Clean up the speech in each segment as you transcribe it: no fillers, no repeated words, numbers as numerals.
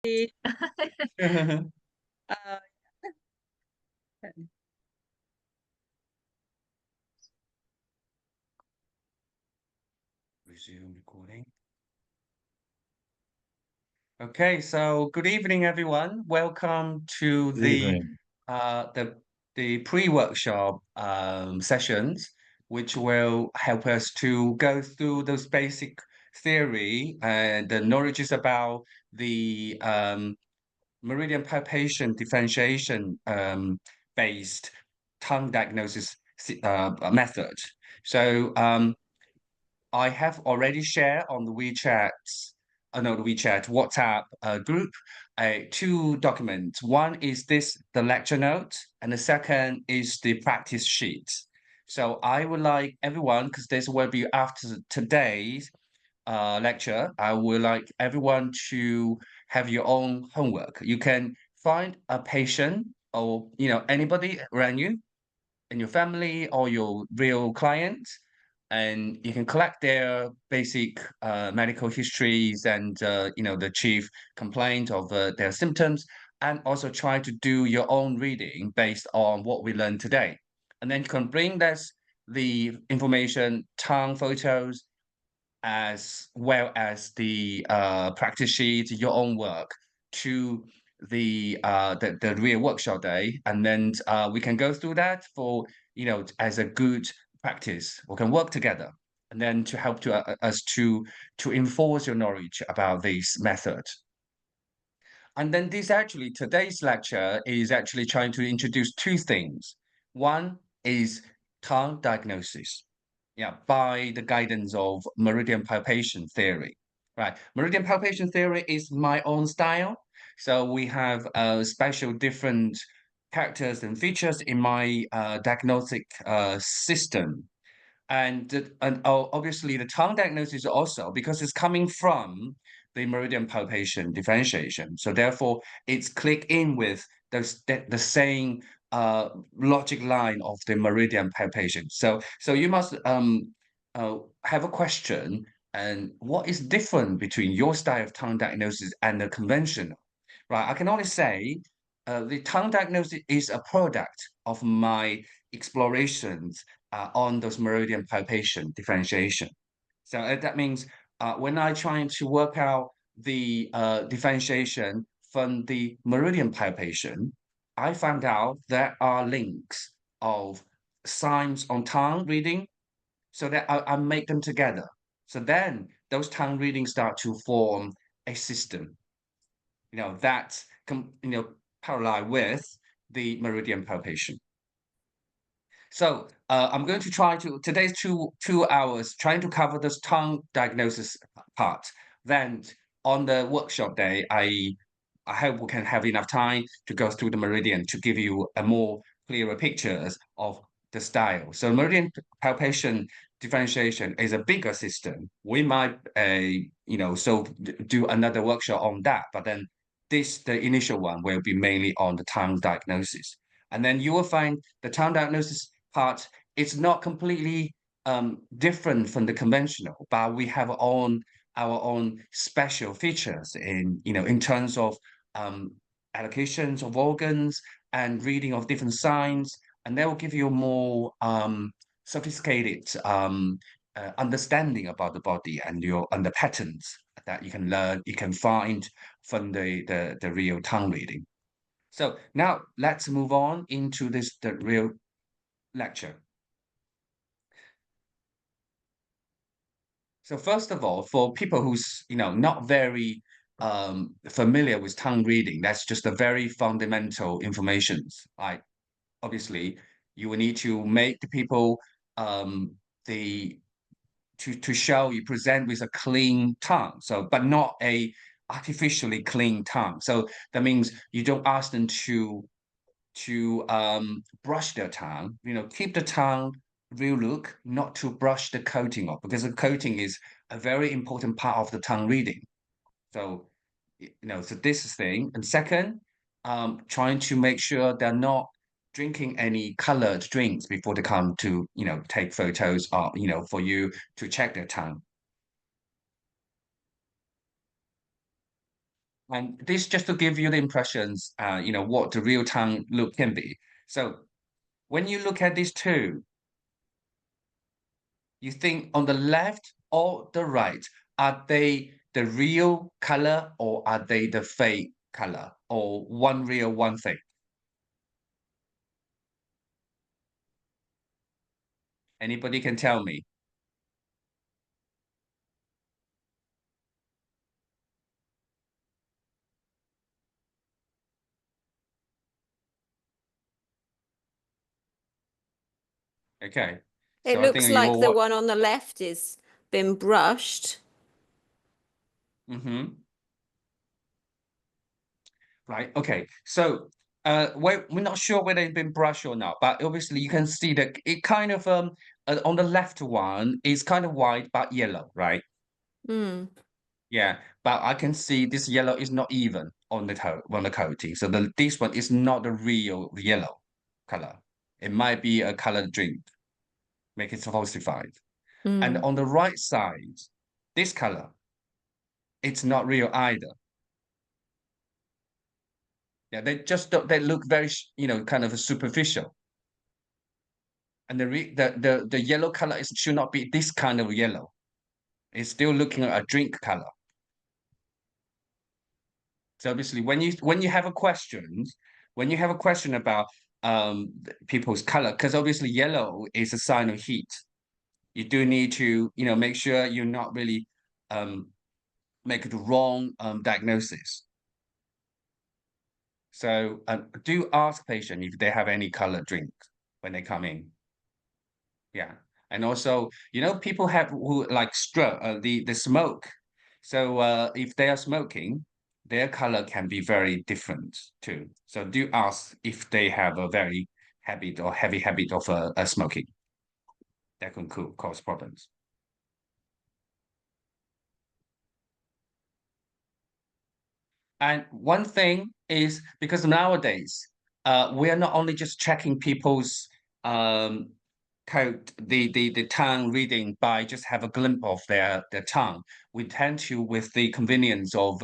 Uh, Resume recording. Okay, so good evening, everyone. Welcome to Good evening. uh, the the pre-workshop sessions, which will help us to go through those basic theory and the knowledge about the Meridian palpation differentiation based tongue diagnosis method. So I have already shared on the the WeChat WhatsApp group, two documents. One is the lecture note, and the second is the practice sheet. So I would like everyone, because this will be after today's lecture, I would like everyone to have your own homework. You can find a patient or anybody around you in your family or your real client, and you can collect their basic medical histories and the chief complaint of their symptoms, and also try to do your own reading based on what we learned today. And then you can bring the information, tongue photos, as well as the practice sheet, your own work to the real workshop day, and then we can go through that for as a good practice. We can work together, and then to help us to enforce your knowledge about this method. And then today's lecture is actually trying to introduce two things. One is tongue diagnosis, yeah, by the guidance of meridian palpation theory. Right. Meridian palpation theory is my own style. So we have special different characters and features in my diagnostic system. Obviously the tongue diagnosis also, because it's coming from the meridian palpation differentiation. So therefore it's click in with the same logic line of the meridian palpation. So you must have a question, and what is different between your style of tongue diagnosis and the conventional? Right. I can only say the tongue diagnosis is a product of my explorations on those meridian palpation differentiation. So that means when I trying to work out the differentiation from the meridian palpation, I found out there are links of signs on tongue reading, so that I make them together. So then those tongue readings start to form a system, that parallel with the meridian palpation. So I'm going to try to today's two hours trying to cover this tongue diagnosis part. Then on the workshop day, I hope we can have enough time to go through the meridian to give you a more clearer pictures of the style. So meridian palpation differentiation is a bigger system. We might do another workshop on that, but then the initial one will be mainly on the tongue diagnosis. And then you will find the tongue diagnosis part is not completely different from the conventional, but we have our own special features in terms of um, allocations of organs and reading of different signs, and they will give you a more sophisticated understanding about the body and the patterns that you can learn, you can find from the real tongue reading. So now let's move on into the real lecture. So first of all, for people who's not very familiar with tongue reading, that's just a very fundamental information. Like obviously, you will need to make the people the to show you present with a clean tongue. So, but not a artificially clean tongue. So that means you don't ask them to brush their tongue, keep the tongue real look, not to brush the coating off, because the coating is a very important part of the tongue reading. So, so this is thing. And second, trying to make sure they're not drinking any colored drinks before they come to, take photos or, for you to check their tongue. And this just to give you the impressions, what the real tongue look can be. So when you look at these two, you think on the left or the right, are they the real color or are they the fake color or one real, one fake? Anybody can tell me. Okay. It So I think looks you like will the what? one on the left is been brushed. Mm-hmm. Right. Okay. So we're not sure whether it's been brushed or not, but obviously you can see that it kind of on the left one is kind of white but yellow, right? Mm. Yeah, but I can see this yellow is not even on the coating. So this one is not the real yellow color. It might be a colored drink, make it falsified. And Mm. on the right side, this color, it's not real either. Yeah, they look very kind of superficial. And the yellow color should not be this kind of yellow. It's still looking at a drink color. So obviously, when you have a question about people's color, because obviously yellow is a sign of heat. You do need to make sure you're not really um, make the wrong diagnosis. So do ask patient if they have any colored drink when they come in. Yeah. And also, people have who like stroke the smoke. So if they are smoking, their color can be very different too. So do ask if they have a very habit or heavy habit of smoking. That can cause problems. And one thing is because nowadays, we are not only just checking people's um, code, the tongue reading by just have a glimpse of their tongue. We tend to, with the convenience of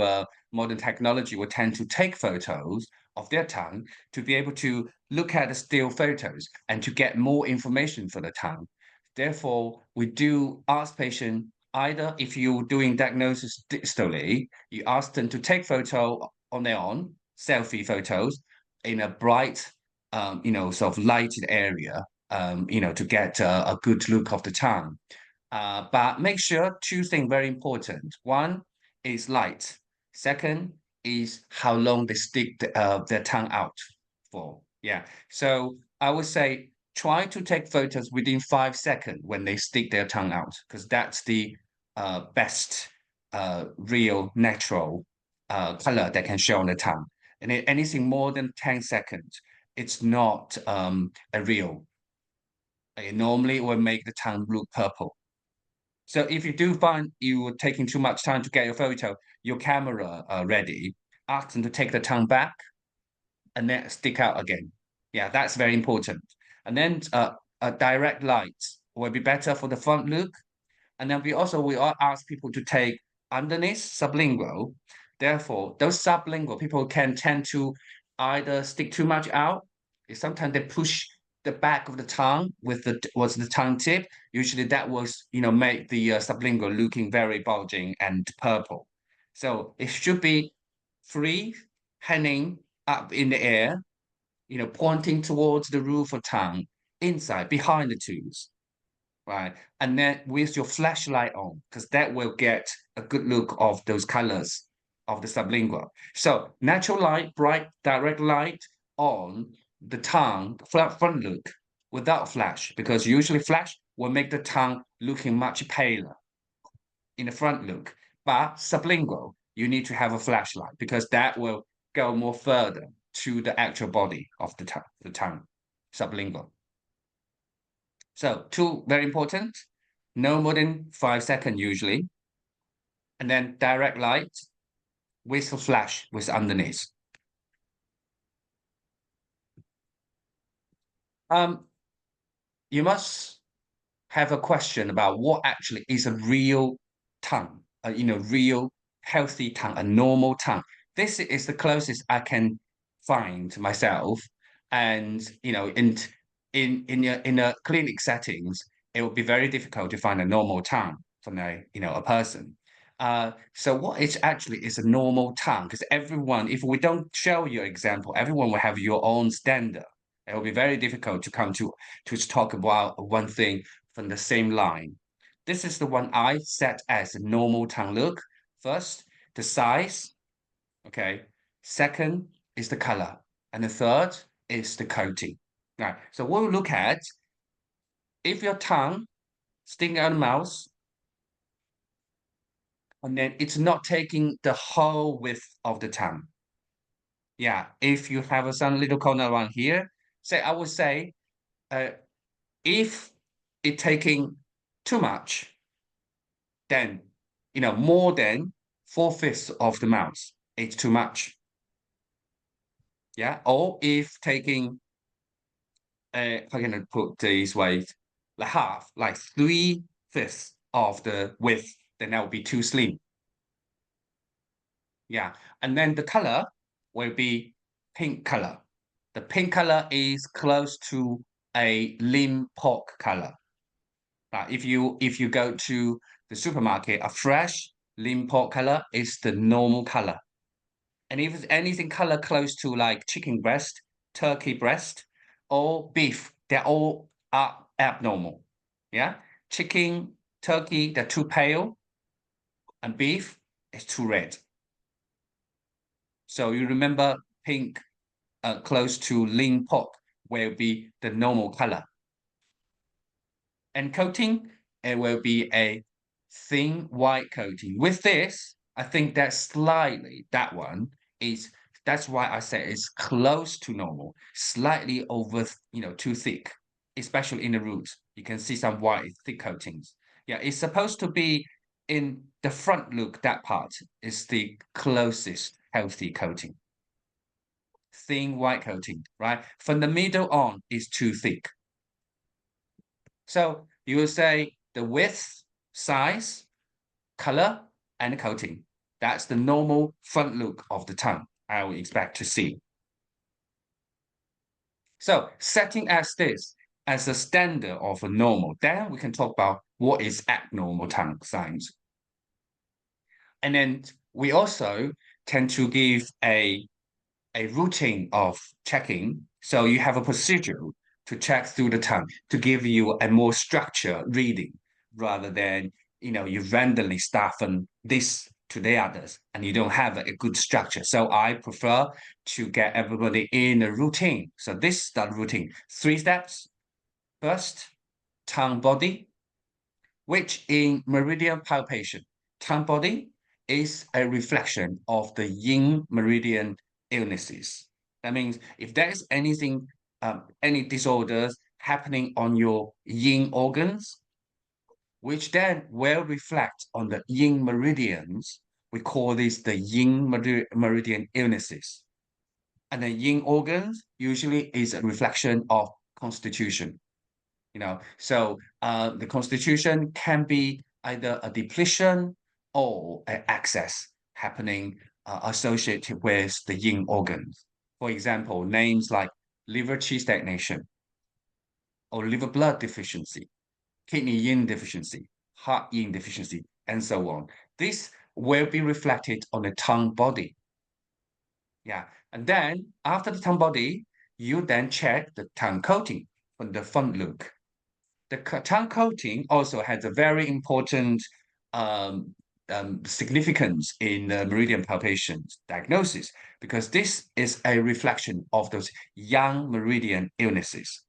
modern technology, we tend to take photos of their tongue to be able to look at the still photos and to get more information for the tongue. Therefore, we do ask patients either if you're doing diagnosis distally, you ask them to take photo on their own, selfie photos in a bright, sort of lighted area, to get a good look of the tongue. But make sure two things very important. One is light. Second is how long they stick their tongue out for. Yeah. So I would say try to take photos within 5 seconds when they stick their tongue out, because that's the best real natural color that can show on the tongue. And anything more than 10 seconds, it's not a real. Normally, it will make the tongue look purple. So if you do find you are taking too much time to get your photo, your camera ready, ask them to take the tongue back and then stick out again. Yeah, that's very important. And then a direct light will be better for the front look. And then we all ask people to take underneath sublingual. Therefore, those sublingual people can tend to either stick too much out. Sometimes they push the back of the tongue with the tongue tip. Usually that was make the sublingual looking very bulging and purple. So it should be free, hanging up in the air, pointing towards the roof of tongue, inside, behind the tooth, right? And then with your flashlight on, because that will get a good look of those colors of the sublingual. So natural light, bright, direct light on the tongue, front look, without flash, because usually flash will make the tongue looking much paler in the front look. But sublingual, you need to have a flashlight because that will go more further to the actual body of the tongue, sublingual. So two very important, no more than 5 seconds usually, and then direct light with a flash with underneath. Um, you must have a question about what actually is a real tongue, real healthy tongue, a normal tongue. this is the closest I can find myself. And in a clinic settings, it would be very difficult to find a normal tongue from a person. So what is actually is a normal tongue? Because everyone, if we don't show you example, everyone will have your own standard. It will be very difficult to come to talk about one thing from the same line. This is the one I set as a normal tongue look. First, the size. Okay. Second is the color. And the third is the coating. Right. So we'll look at if your tongue sticking out of the mouth, and then it's not taking the whole width of the tongue. Yeah. If you have some little corner around here, say I would say uh, if it taking too much, then more than 4/5 of the mouth, it's too much. Yeah. Or if taking how can I put this way? Like half, like 3/5 of the width, then that would be too slim. Yeah. And then the color will be pink color. The pink color is close to a limp pork color. If you go to the supermarket, a fresh limp pork color is the normal color. And if it's anything color close to like chicken breast, turkey breast, or beef, they're all are abnormal. Yeah. Chicken, turkey, they're too pale, and beef is too red. So you remember pink close to lean pork will be the normal color. And coating, it will be a thin white coating. With this, I think that slightly, that one is, that's why I say it's close to normal, slightly over, too thick, especially in the roots. You can see some white, thick coatings. Yeah, it's supposed to be in the front look, that part is the closest healthy coating. Thin white coating, right? From the middle on is too thick. So you will say the width, size, color, and coating. That's the normal front look of the tongue I would expect to see. So setting as this as a standard of a normal, then we can talk about what is abnormal tongue signs. And then we also tend to give a routine of checking. So you have a procedure to check through the tongue to give you a more structured reading rather than you randomly start from this to the others and you don't have a good structure. So I prefer to get everybody in a routine. So this is the routine. 3 steps. First, tongue body, which in meridian palpation, tongue body is a reflection of the yin meridian illnesses. That means if there is anything, any disorders happening on your yin organs, which then will reflect on the yin meridians, we call this the yin meridian illnesses. And the yin organs usually is a reflection of constitution. So the constitution can be either a depletion or an excess happening associated with the yin organs. For example, names like liver qi stagnation or liver blood deficiency, kidney yin deficiency, heart yin deficiency, and so on. This will be reflected on the tongue body. Yeah, and then after the tongue body, you then check the tongue coating on the front look. The tongue coating also has a very important significance in the meridian palpation diagnosis because this is a reflection of those young meridian illnesses.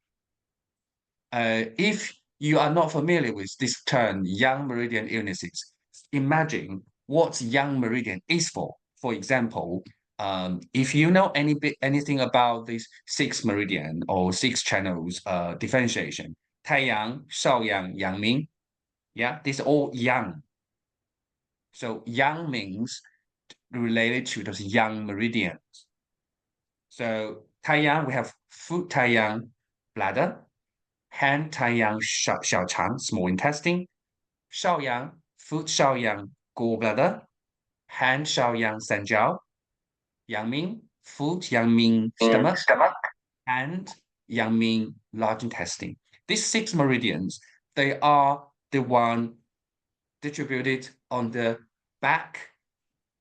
If you are not familiar with this term, young meridian illnesses, imagine what young meridian is for. For example, if you know anything about this 6 meridian or 6 channels differentiation, 太阳、少阳、阳明, yeah, these are all young. So young means related to those young meridians. So 太阳, we have foot 太阳, bladder, hand 太阳小肠 small intestine, 少阳 foot 少阳 gallbladder, hand 少阳三焦, yang mean food, yang mean stomach, and yang mean large intestine. These 6 meridians, they are the one distributed on the back,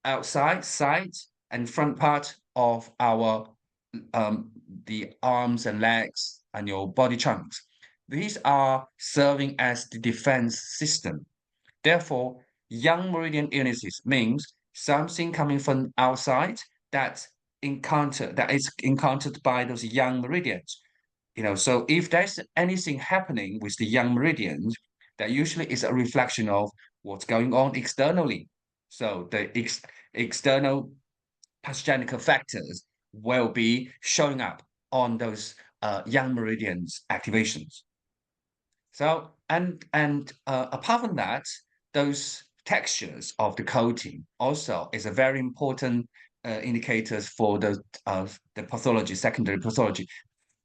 outside, side, and front part of our the arms and legs and your body chunks. These are serving as the defense system. Therefore, young meridian illnesses means something coming from outside that is encountered by those young meridians. So if there's anything happening with the young meridians, that usually is a reflection of what's going on externally. So the external pathogenic factors will be showing up on those young meridians activations. So apart from that, those textures of the coating also is a very important indicators for the pathology, secondary pathology,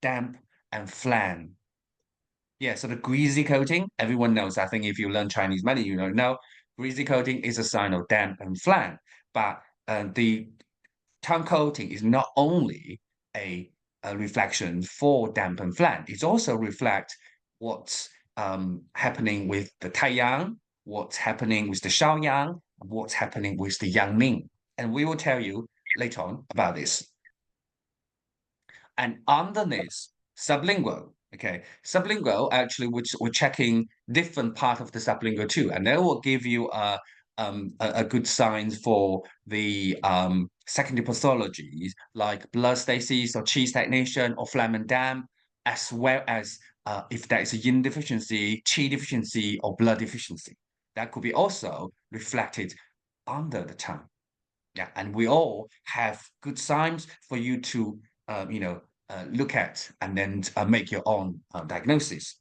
damp and phlegm. Yeah, so the greasy coating, everyone knows. I think if you learn Chinese many, you know, greasy coating is a sign of damp and phlegm. But the tongue coating is not only a reflection for damp and phlegm, it also reflects what's happening with the Taiyang, what's happening with the Shaoyang, what's happening with the Yangming. And we will tell you later on about this. And underneath sublingual, okay, sublingual actually, which we're checking different part of the sublingual too, and that will give you a good sign for the secondary pathologies like blood stasis or qi stagnation or phlegm and damp, as well as if there is a yin deficiency, qi deficiency, or blood deficiency. That could be also reflected under the tongue. Yeah, and we all have good signs for you to, look at and then make your own diagnosis.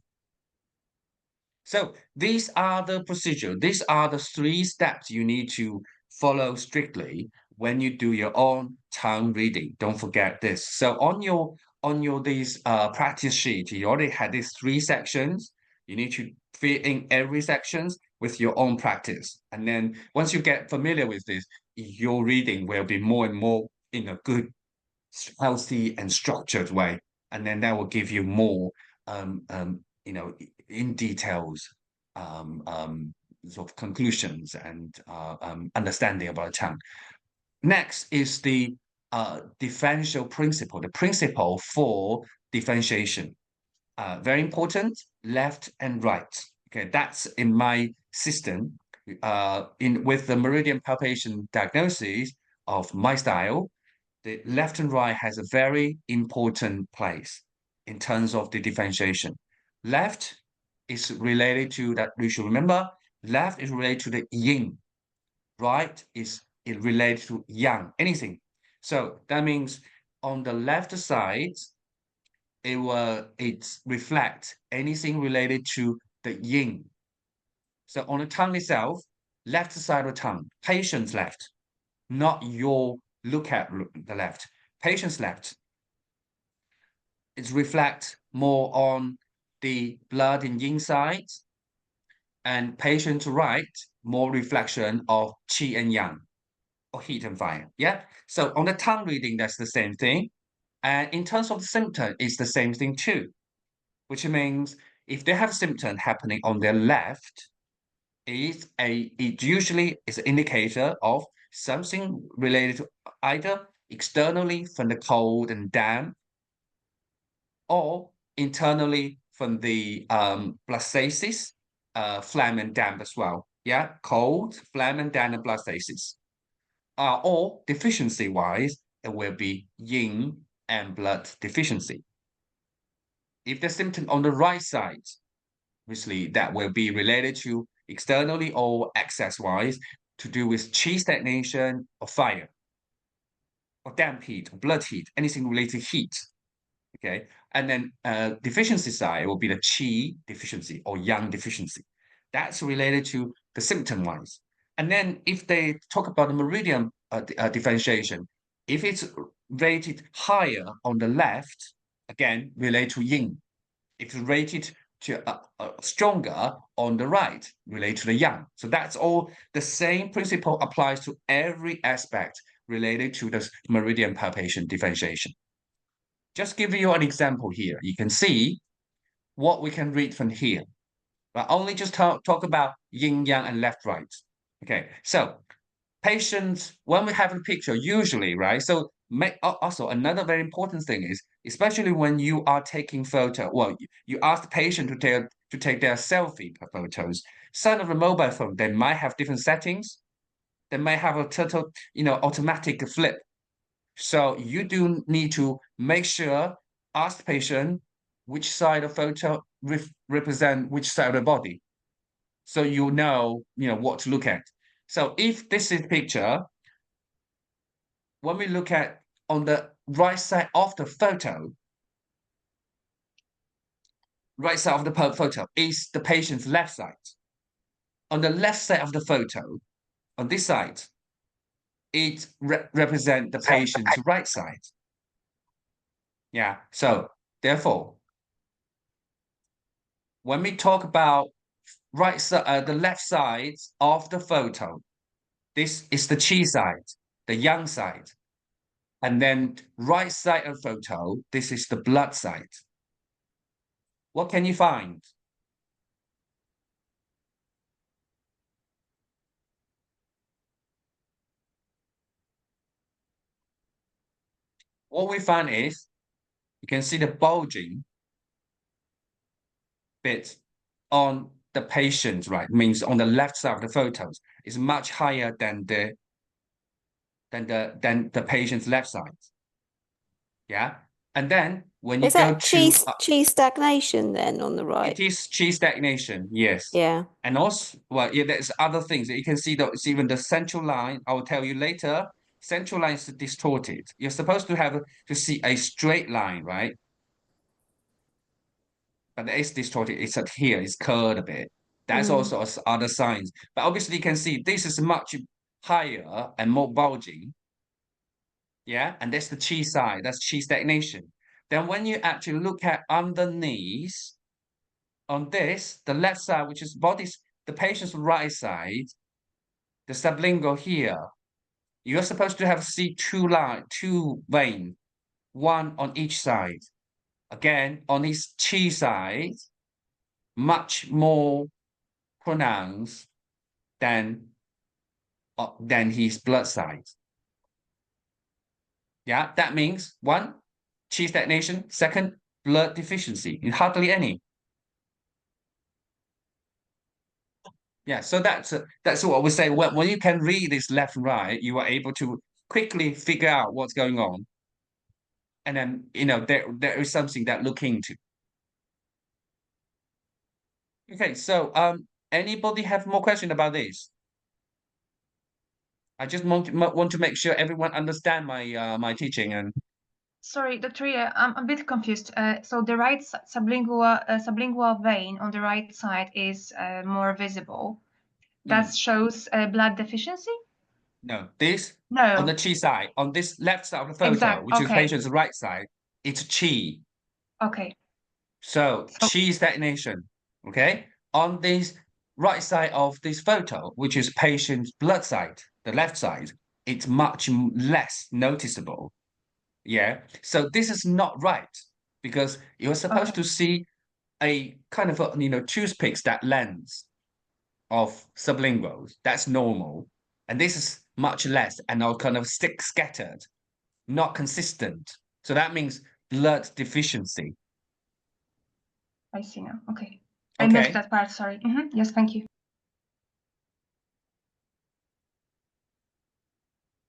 So these are the procedure. These are the 3 steps you need to follow strictly when you do your own tongue reading. Don't forget this. So on your these practice sheet, you already had these 3 sections. You need to fill in every sections with your own practice. And then once you get familiar with this, your reading will be more and more in a good, healthy, and structured way. And then that will give you more in details sort of conclusions and understanding about tongue. Next is the differential principle, the principle for differentiation. Very important, left and right. Okay, that's in my system. With the meridian palpation diagnosis of my style, the left and right has a very important place in terms of the differentiation. Left is related to that, we should remember, left is related to the yin, right is related to yang, anything. So that means on the left side, it reflects anything related to the yin. So on the tongue itself, left side of the tongue, patient's left, not your look at the left. Patient's left, it reflects more on the blood and yin side, and patient's right, more reflection of qi and yang, or heat and fire. Yeah. So on the tongue reading, that's the same thing. And in terms of the symptom, it's the same thing too, which means if they have a symptom happening on their left, it usually is an indicator of something related to either externally from the cold and damp, or internally from the blood stasis, phlegm and damp as well. Yeah, cold, phlegm and damp and blood stasis. Or deficiency-wise, it will be yin and blood deficiency. If the symptom on the right side, obviously that will be related to externally or excess-wise to do with qi stagnation or fire, or damp heat, or blood heat, anything related to heat. Okay, and then deficiency side will be the qi deficiency or yang deficiency. That's related to the symptom-wise. And then if they talk about the meridian differentiation, if it's rated higher on the left, again, related to yin. If it's rated to stronger on the right, related to the yang. So that's all the same principle applies to every aspect related to the meridian palpation differentiation. Just give you an example here. You can see what we can read from here. But only just talk about yin yang and left right. Okay, so patients, when we have a picture, usually, right? So also another very important thing is, especially when you are taking photo, well, you ask the patient to take their selfie photos. Some of the mobile phone, they might have different settings. They might have a total, automatic flip. So you do need to make sure, ask the patient which side of photo represent which side of the body. So you know, what to look at. So if this is picture, when we look at on the right side of the photo, photo is the patient's left side. On the left side of the photo, on this side, it represents the patient's right side. Yeah. So therefore, when we talk about right side, the left side of the photo, this is the chi side, the yang side. And then right side of photo, this is the blood side. What can you find? What we find is, you can see the bulging bit on the patient, right? Means on the left side of the photos is much higher than the patient's left side. Yeah. And then when you Is go that to chi stagnation then on the right? it is chi stagnation, yes. Yeah. And also, well, yeah, there's other things that you can see that it's even the central line. I will tell you later. Central line is distorted. You're supposed to have to see a straight line, right? But it's distorted. It's at here. It's curved a bit. That's also other signs. But obviously, you can see this is much higher and more bulging. Yeah, and that's the chi side. That's chi stagnation. Then when you actually look at underneath on this, the left side, which is the patient's right side, the sublingual here, you're supposed to have see two veins, one on each side. Again, on his chi side, much more pronounced than his blood side. Yeah, that means one, chi stagnation. Second, blood deficiency. Hardly any. Yeah, so that's what we say. When you can read this left and right, you are able to quickly figure out what's going on, and then there is something that look into. Okay, so anybody have more question about this? I just want to make sure everyone understand my teaching and. Sorry, Dr. Ria, I'm a bit confused. So the right sublingual vein on the right side is more visible. That shows blood deficiency? No, this No. on the chi side, on this left side of the photo, Exact. which is Okay. patient's right side, it's chi. Okay. So chi stagnation. Okay, on this right side of this photo, which is patient's blood side, the left side, it's much less noticeable. Yeah, so this is not right because you're supposed to see a kind of toothpicks that length of sublinguals. That's normal, and this is much less and all kind of scattered, not consistent. So that means blood deficiency. I see now. Okay. I missed Okay. that part. Sorry. Yes, thank you.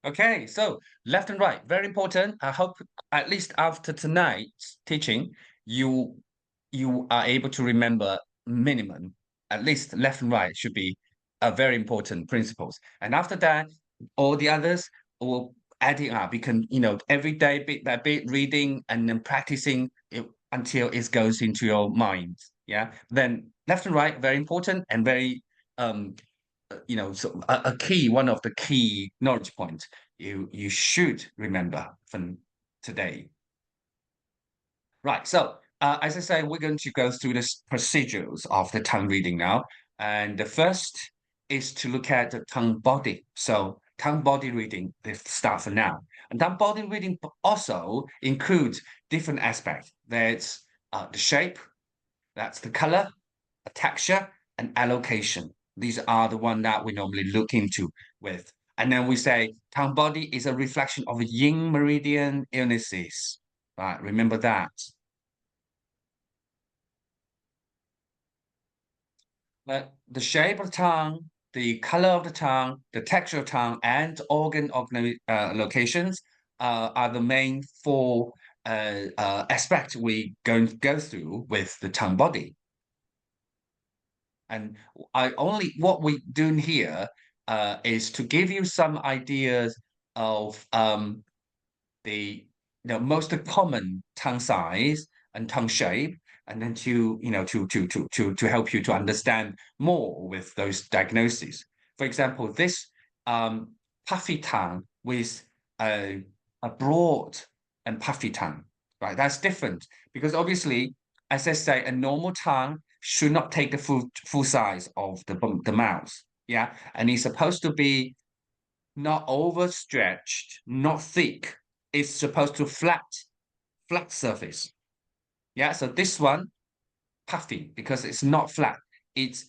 Okay, so left and right, very important. I hope at least after tonight's teaching, you are able to remember minimum, at least left and right should be a very important principles. And after that, all the others will adding up. You can, every day bit by bit reading and then practicing it until it goes into your mind. Yeah. Then left and right, very important and very so a key, one of the key knowledge points you should remember from today. Right. So as I say, we're going to go through the procedures of the tongue reading now. And the first is to look at the tongue body. So tongue body reading is start for now. And tongue body reading also includes different aspects. There's the shape, that's the color, the texture, and allocation. These are the one that we normally look into with. And then we say tongue body is a reflection of yin meridian illnesses. Right, remember that. But the shape of the tongue, the color of the tongue, the texture of tongue, and organ locations are the main four aspects we going to go through with the tongue body. And what we're doing here is to give you some ideas of the most common tongue size and tongue shape, and then to help you to understand more with those diagnoses. For example, this puffy tongue with a broad and puffy tongue, right? That's different because obviously, as I say, a normal tongue should not take the full size of the mouth, yeah, and it's supposed to be not overstretched, not thick. It's supposed to flat surface. Yeah, so this one, puffy, because it's not flat, it's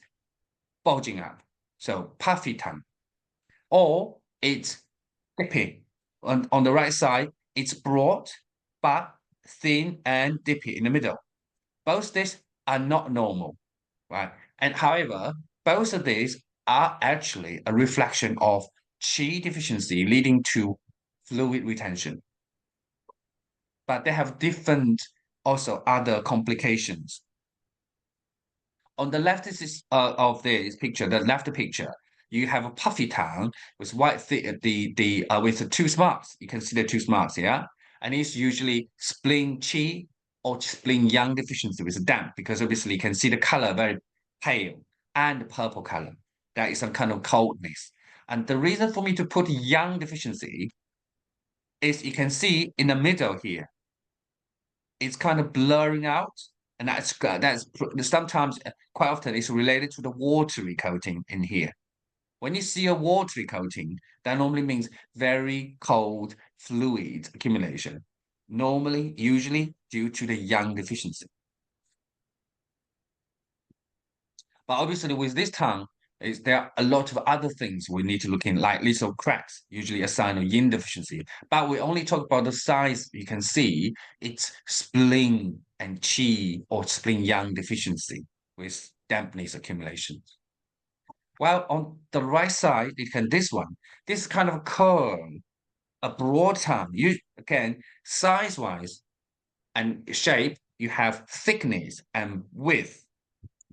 bulging up. So puffy tongue. Or it's dippy. On the right side, it's broad, but thin and dippy in the middle. Both these are not normal, right? And however, both of these are actually a reflection of qi deficiency leading to fluid retention. But they have different also other complications. On the left of this picture, the left picture, you have a puffy tongue with white with the two marks. You can see the two marks, yeah, and it's usually spleen qi or spleen yang deficiency with damp because obviously you can see the color very pale and purple color. That is some kind of coldness. And the reason for me to put yang deficiency is you can see in the middle here, it's kind of blurring out. And that's sometimes quite often it's related to the watery coating in here. When you see a watery coating, that normally means very cold fluid accumulation. Normally, usually due to the yang deficiency. But obviously with this tongue, there are a lot of other things we need to look in, like little cracks, usually a sign of yin deficiency. But we only talk about the size. You can see it's spleen and qi or spleen yang deficiency with dampness accumulation. Well, on the right side, you can this is kind of a curve, a broad tongue. You again, size-wise and shape, you have thickness and width,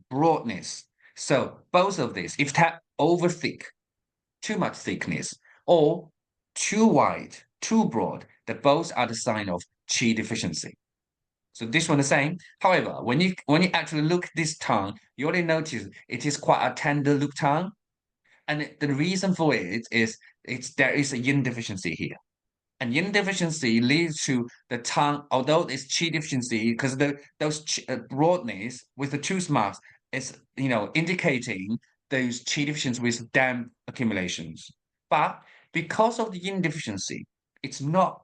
broadness. So both of these, if that over thick, too much thickness, or too wide, too broad, that both are the sign of qi deficiency. So this one the same. However, when you actually look at this tongue, you already notice it is quite a tender look tongue. And the reason for it is there is a yin deficiency here. And yin deficiency leads to the tongue, although it's qi deficiency, because those broadness with the tooth marks is indicating those qi deficiencies with damp accumulations. But because of the yin deficiency, it's not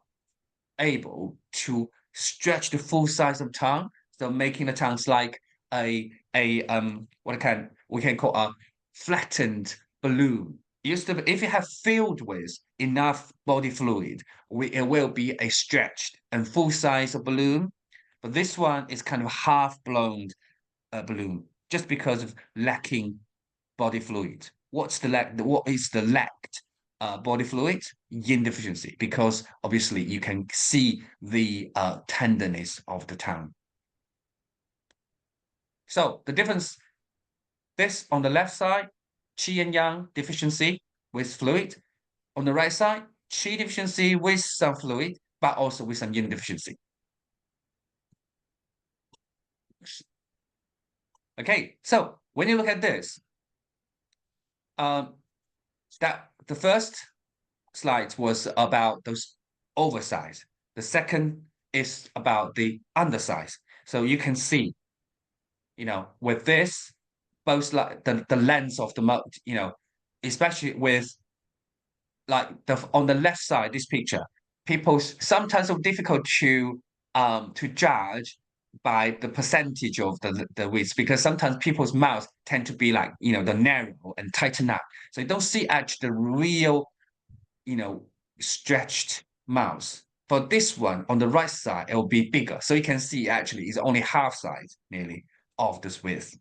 able to stretch the full size of tongue, so making the tongues like we can call a flattened balloon. If you have filled with enough body fluid, it will be a stretched and full size of balloon. But this one is kind of half blown balloon just because of lacking body fluid. What is the lacked body fluid? Yin deficiency, because obviously you can see the tenderness of the tongue. So the difference, this on the left side, qi and yang deficiency with fluid. On the right side, qi deficiency with some fluid, but also with some yin deficiency. Okay, so when you look at this, that the first slide was about those oversize. The second is about the undersize. So you can see, with this, both like the length of the mouth, especially with like on the left side, this picture, people sometimes it's difficult to judge by the percentage of the width because sometimes people's mouths tend to be like the narrow and tighten up, so you don't see actually the real stretched mouth. For this one on the right side, it will be bigger, so you can see actually it's only half size nearly of this width.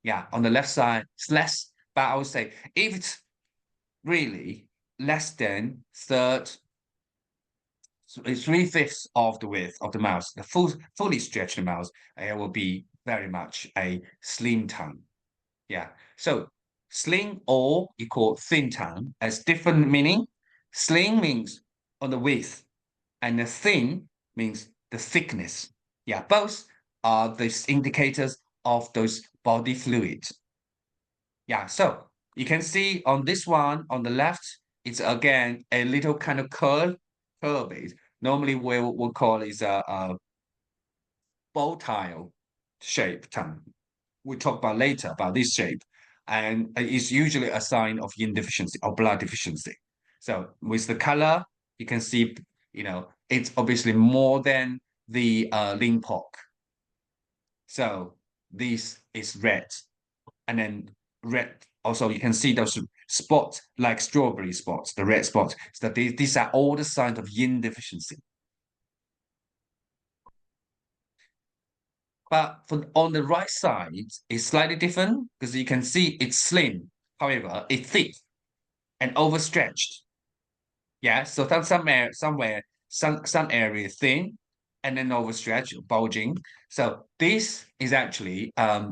Yeah, on the left side it's less, but I would say if it's really less than third, so it's 3/5 of the width of the mouse, the fully stretched mouse, it will be very much a slim tongue. Yeah, so slim or equal thin tongue has different meaning. Slim means on the width, and the thin means the thickness. Yeah, both are these indicators of those body fluids. Yeah, so you can see on this one on the left, it's again a little kind of curve. Normally we'll call it a bow tie shape tongue. We'll talk about later about this shape. And it's usually a sign of yin deficiency or blood deficiency. So with the color, you can see, it's obviously more than the ling pork. So this is red. And then red, also you can see those spots like strawberry spots, the red spots. So these are all the signs of yin deficiency. But on the right side, it's slightly different because you can see it's slim. However, it's thick and overstretched. Yeah, so some area thin and then overstretched, bulging. So this is actually a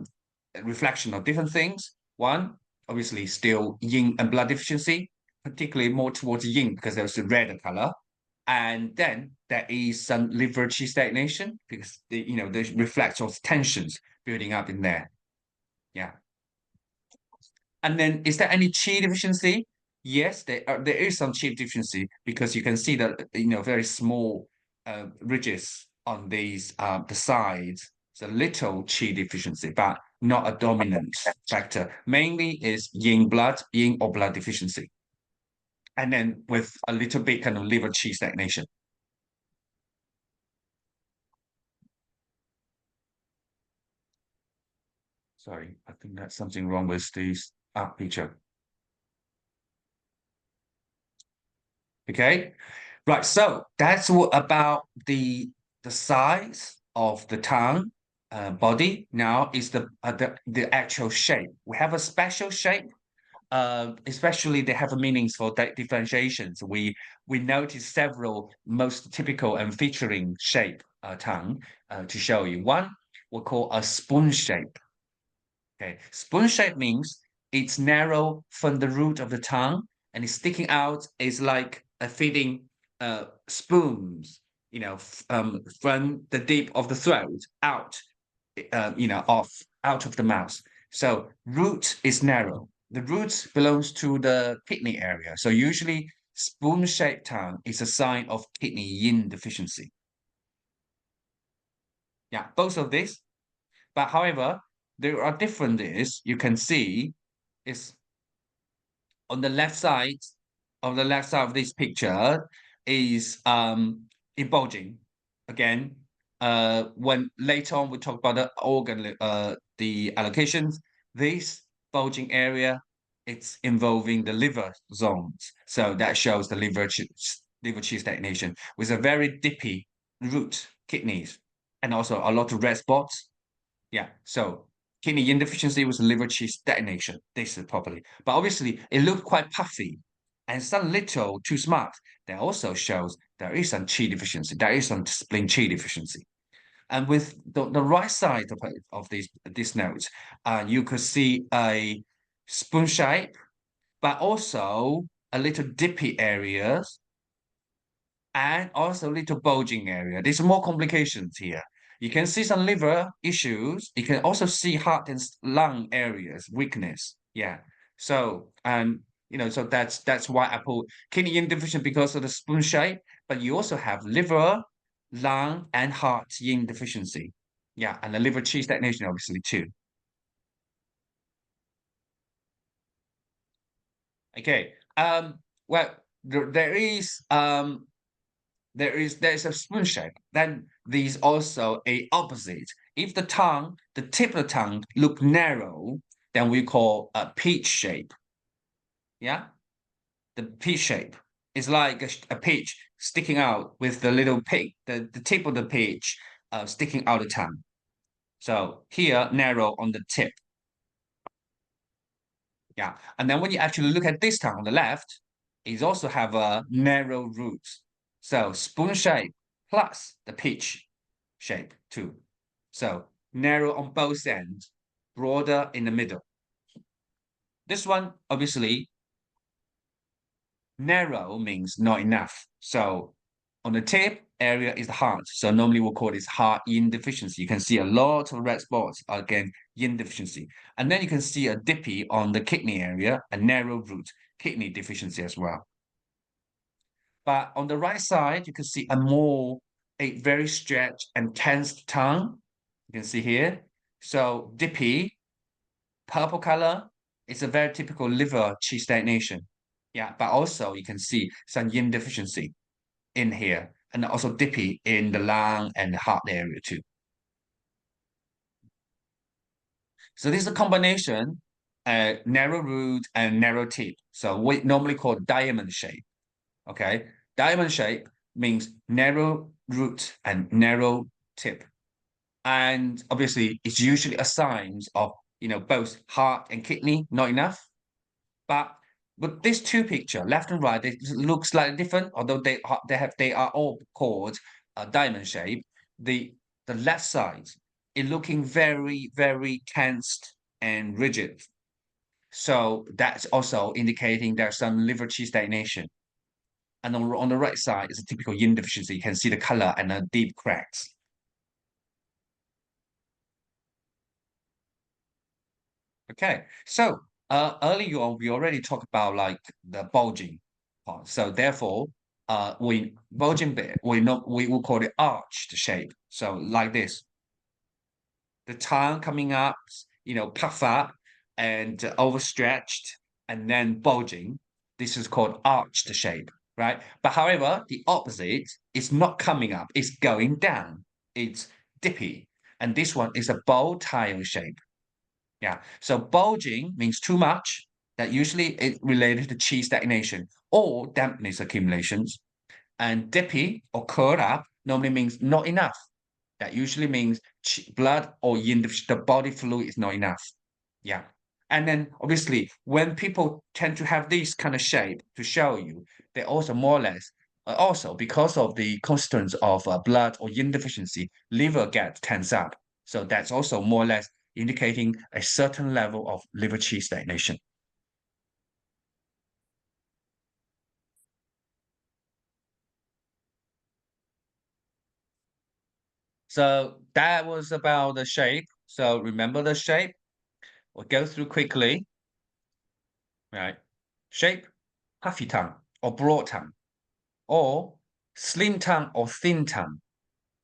reflection of different things. One, obviously still yin and blood deficiency, particularly more towards yin because there's a redder color. And then there is some liver qi stagnation because they reflect those tensions building up in there. Yeah. And then is there any qi deficiency? Yes, there is some qi deficiency because you can see that very small ridges on these the sides. It's a little qi deficiency, but not a dominant factor. Mainly is yin or blood deficiency. And then with a little bit kind of liver qi stagnation. Sorry, I think that's something wrong with this picture. Okay, right. So that's what about the size of the tongue body. Now is the actual shape. We have a special shape. Especially they have meanings for differentiations. We notice several most typical and featuring shape tongue to show you. One we call a spoon shape. Okay, spoon shape means it's narrow from the root of the tongue and it's sticking out. It's like a feeding spoons, from the deep of the throat out, out of the mouth. So root is narrow. The root belongs to the kidney area. So usually spoon-shaped tongue is a sign of kidney yin deficiency. Yeah, both of this. But however, there are differences you can see is on the left side of this picture is bulging again. When later on we talk about the organ the allocations, this bulging area it's involving the liver zones, so that shows the liver qi stagnation with a very dippy root kidneys and also a lot of red spots. Yeah, so kidney yin deficiency was liver qi stagnation. This is properly, but obviously it looked quite puffy and some little too smart. That also shows there is some qi deficiency. There is some spleen qi deficiency. And with the right side of this note, you could see a spoon shape, but also a little dippy areas and also little bulging area. There's more complications here. You can see some liver issues. You can also see heart and lung areas, weakness. Yeah. So, so that's why I put kidney yin deficient because of the spoon shape, but you also have liver, lung, and heart yin deficiency. Yeah, and the liver qi stagnation, obviously, too. Okay. Well, there is a spoon shape. Then there's also a opposite. If the tip of the tongue look narrow, then we call a peach shape. Yeah, the peach shape is like a peach sticking out with the little the tip of the peach sticking out the tongue. So here, narrow on the tip. Yeah, and then when you actually look at this tongue on the left, it also have a narrow root. So spoon shape plus the peach shape too. So narrow on both ends, broader in the middle. This one, obviously, narrow means not enough. So on the tip area is the heart. So normally we'll call this heart yin deficiency. You can see a lot of red spots, again, yin deficiency. And then you can see a dippy on the kidney area, a narrow root, kidney deficiency as well. But on the right side, you can see a very stretched and tensed tongue. You can see here. So dippy, purple color, it's a very typical liver qi stagnation. Yeah, but also you can see some yin deficiency in here, and also dippy in the lung and the heart area too. So this is a combination, narrow root and narrow tip. So we normally call diamond shape. Okay, diamond shape means narrow root and narrow tip, and obviously it's usually a sign of both heart and kidney not enough. But these two pictures, left and right, they look slightly different, although they are all called a diamond shape. The left side is looking very, very tensed and rigid. So that's also indicating there's some liver qi stagnation. And on the right side is a typical yin deficiency. You can see the color and the deep cracks. Okay, so earlier on we already talked about like the bulging part. So therefore, bulging bit we will call it arched shape. So like this, the tongue coming up, puff up and overstretched, and then bulging. This is called arched shape, right? But however, the opposite is not coming up; it's going down. It's dippy, and this one is a bow tie shape. Yeah. So bulging means too much. That usually is related to qi stagnation or dampness accumulations. And dippy or curled up normally means not enough. That usually means blood or yin, the body fluid is not enough. Yeah. And then obviously when people tend to have this kind of shape to show you, they also more or less also because of the constants of blood or yin deficiency, liver gets tense up. So that's also more or less indicating a certain level of liver qi stagnation. So that was about the shape. So remember the shape? We'll go through quickly. Right. Shape, puffy tongue or broad tongue, or slim tongue or thin tongue.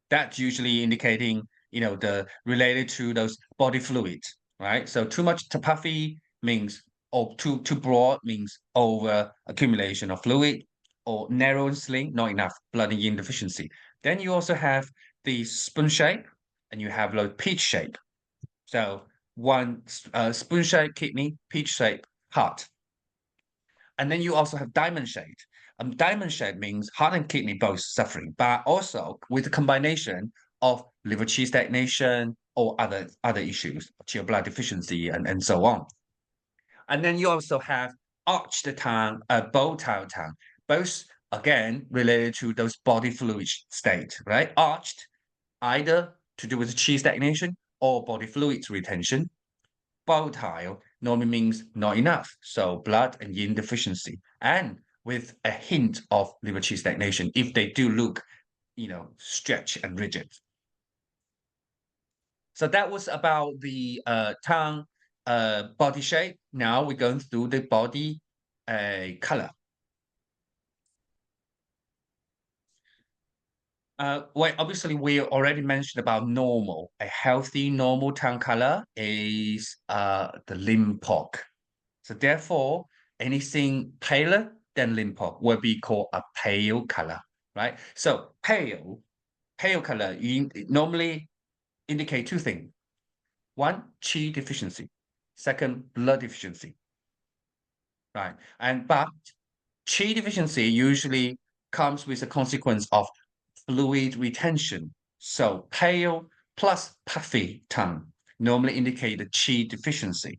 That's usually indicating, the related to those body fluids, right? So too much too puffy means, or too broad means over accumulation of fluid, or narrow and slim, not enough blood and yin deficiency. Then you also have the spoon shape, and you have the peach shape. So one spoon shape kidney, peach shape heart. And then you also have diamond shape. Diamond shape means heart and kidney both suffering, but also with a combination of liver qi stagnation or other issues, your blood deficiency and so on. And then you also have arched tongue, bow tie tongue, both again related to those body fluid state, right? Arched, either to do with qi stagnation or body fluids retention. Bow tie normally means not enough, so blood and yin deficiency, and with a hint of liver qi stagnation if they do look, stretched and rigid. So that was about the tongue body shape. Now we're going through the body color. Well, obviously, we already mentioned about normal. A healthy normal tongue color is the limb pork. So therefore, anything paler then limpo will be called a pale color, right? So pale color normally indicate two things. One, qi deficiency. Second, blood deficiency, right? But qi deficiency usually comes with a consequence of fluid retention. So pale plus puffy tongue normally indicate the qi deficiency.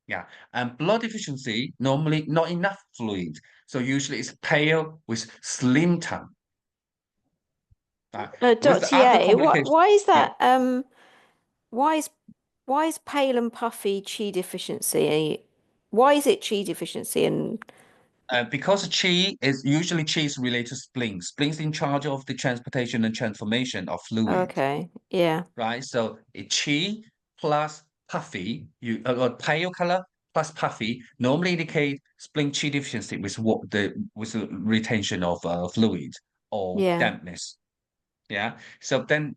Yeah, and blood deficiency normally not enough fluid. So usually it's pale with slim tongue. With the Dr. other Ye, complication, why is yeah, that? Why is pale and puffy chi deficiency? Why is it chi deficiency? And because qi is related to spleen. Spleen's in charge of the transportation and transformation of fluid, okay, yeah, right? So qi plus puffy, or pale color plus puffy normally indicate spleen qi deficiency with the retention of fluid or yeah, dampness. Yeah. So then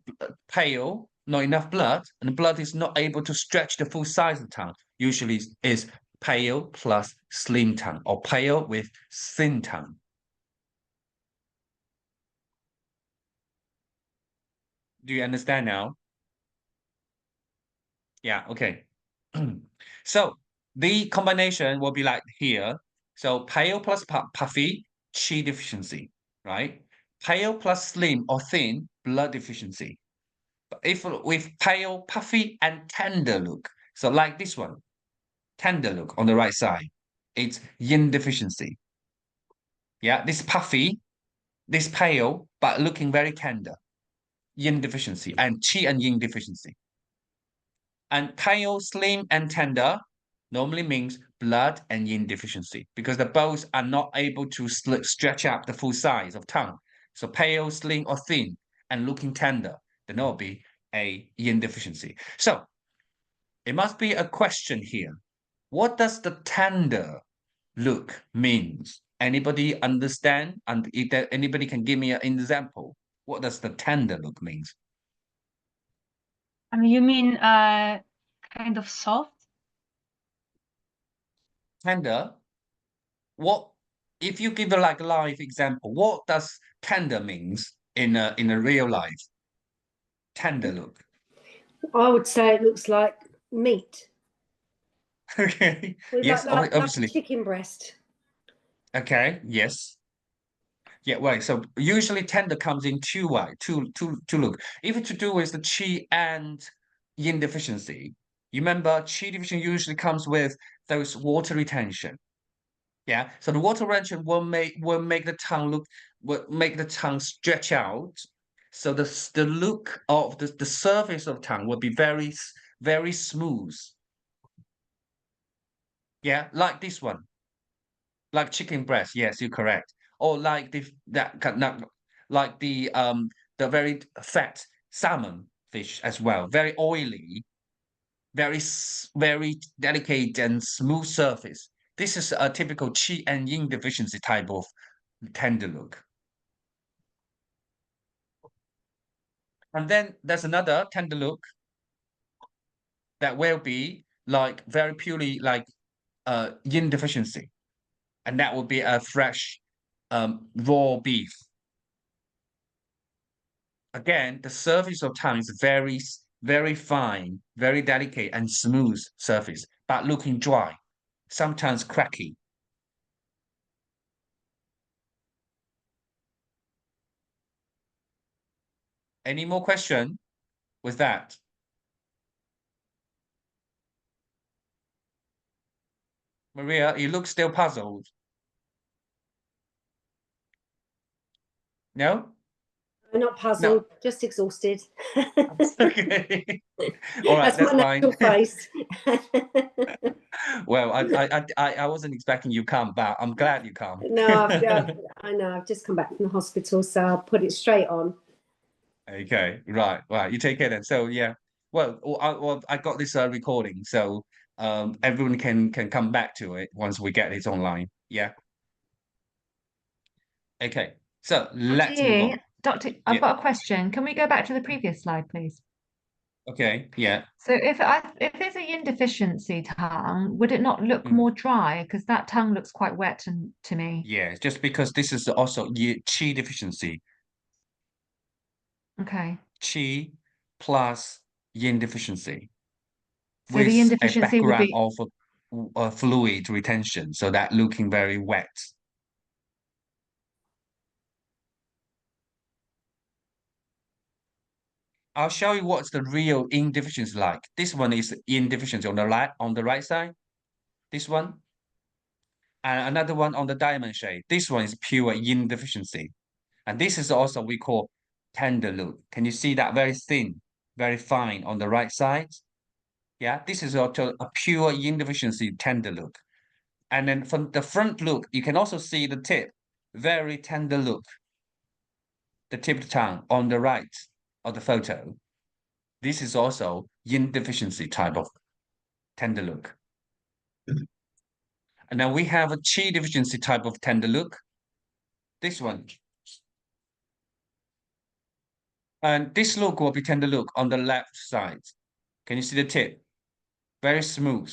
pale, not enough blood, and the blood is not able to stretch the full size of the tongue. Usually is pale plus slim tongue or pale with thin tongue. Do you understand now? Yeah, okay. So the combination will be like here. So pale plus puffy, chi deficiency, right? Pale plus slim or thin, blood deficiency. But if with pale, puffy, and tender look, so like this one, tender look on the right side, it's yin deficiency. Yeah, this puffy, this pale, but looking very tender, yin deficiency, and qi and yin deficiency. And pale, slim, and tender normally means blood and yin deficiency because the both are not able to stretch out the full size of tongue. So pale, slim, or thin, and looking tender, then that will be a yin deficiency. So it must be a question here. What does the tender look means? Anybody understand? And if there, anybody can give me an example, what does the tender look means? I mean, you mean kind of soft? Tender. What if you give a like live example? What does tender means in a real life? Tender look. I would say it looks like meat. Okay. Well, Yes. like Obviously. chicken breast. Okay. Yes. Yeah, right. So usually tender comes in two way, two look. If to do with the qi and yin deficiency, you remember qi deficiency usually comes with those water retention. Yeah. So the water retention will make the tongue will make the tongue stretch out. So the look of the surface of tongue will be very smooth. Yeah, like this one. Like chicken breast, yes, you're correct. Or like like the very fat salmon fish as well, very oily, very delicate and smooth surface. This is a typical qi and yin deficiency type of tender look. And then there's another tender look that will be like very purely like yin deficiency, and that would be a fresh raw beef. Again, the surface of tongue is very fine, very delicate and smooth surface, but looking dry, sometimes cracky. Any more question with that? Maria, you look still puzzled. No? I'm not puzzled, just exhausted. Okay. All right, That's my fine. natural face. Well, I wasn't expecting you come, but I'm glad you come. No, I know. I've just come back from the hospital, so I'll put it straight on. Okay, right. You take care then. So yeah, well, I got this recording, so everyone can come back to it once we get it online. Yeah. Okay. So let's move on. Doctor, Yeah. I've got a question. Can we go back to the previous slide, please? Okay, yeah. So if there's a yin deficiency tongue, would it not look Mm. more dry? Because that tongue looks quite wet to me. Yeah, just because this is also qi deficiency. Okay. Qi plus yin deficiency So the yin with a deficiency would background be of fluid retention, so that looking very wet. I'll show you what's the real yin deficiency like. This one is yin deficiency on the right side. This one. And another one on the diamond shade. This one is pure yin deficiency. And this is also we call tender look. Can you see that very thin, very fine on the right side? Yeah, this is also a pure yin deficiency tender look. And then from the front look, you can also see the tip, very tender look. The tip tongue on the right of the photo. This is also yin deficiency type of tender look. And then we have a qi deficiency type of tender look. This one. And this look will be tender look on the left side. Can you see the tip? Very smooth.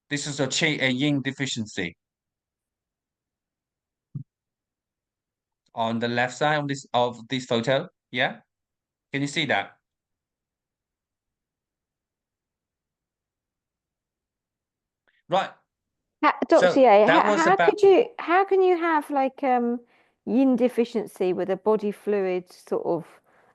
This is a qi and yin deficiency. On the left side of this photo. Yeah? Can you see that? Right. Dr. So Ye, that was about how can you have like yin deficiency with a body fluid sort of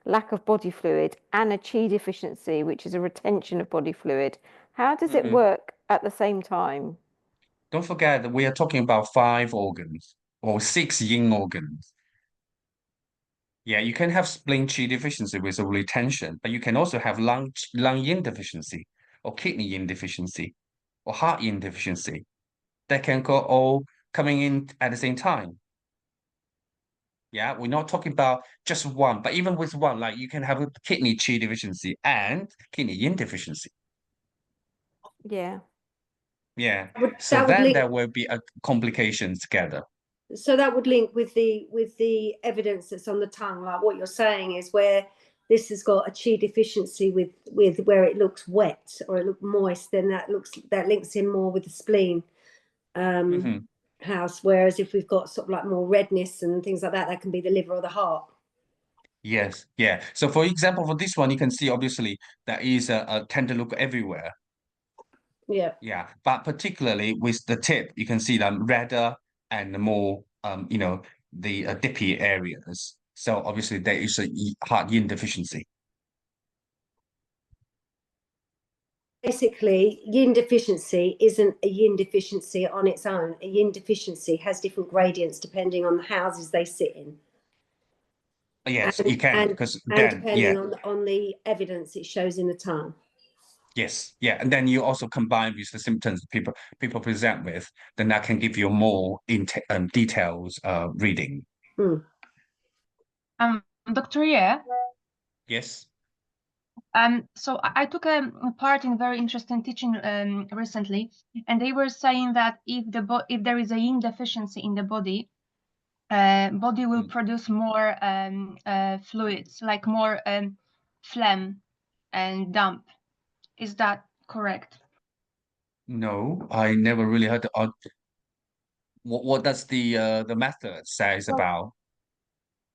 lack of body fluid and a qi deficiency, which is a retention of body fluid? How does it work at the same time? don't forget that we are talking about 5 organs or 6 yin organs. Yeah, you can have spleen qi deficiency with a retention, but you can also have lung yin deficiency or kidney yin deficiency or heart yin deficiency. That can go all coming in at the same time. Yeah, we're not talking about just one, but even with one, like you can have a kidney qi deficiency and kidney yin deficiency. Yeah. Yeah. Would, So that would then link, there will be a complication together. so that would link with the evidence that's on the tongue. Like what you're saying is where this has got a qi deficiency with where it looks wet or it looks moist, then that links in more with the spleen house. Whereas if we've got sort of like more redness and things like that, that can be the liver or the heart. Yes, yeah. So for example, for this one, you can see obviously there is a tender look everywhere. Yeah. Yeah, but particularly with the tip, you can see them redder and more, the dippy areas. So obviously there is a heart yin deficiency. Basically, yin deficiency isn't a yin deficiency on its own. A yin deficiency has different gradients depending on the houses they sit in. Yes, you can, because and then, depending yeah, on the evidence it shows in the tongue. yes, yeah. And then you also combine with the symptoms people present with, then that can give you more details reading. Dr. Ye, Yes. so I took a part in a very interesting teaching recently, and they were saying that if there is a yin deficiency in the body, body will produce more fluids, like more phlegm and dump. Is that correct? No, I never really heard what does the method says about.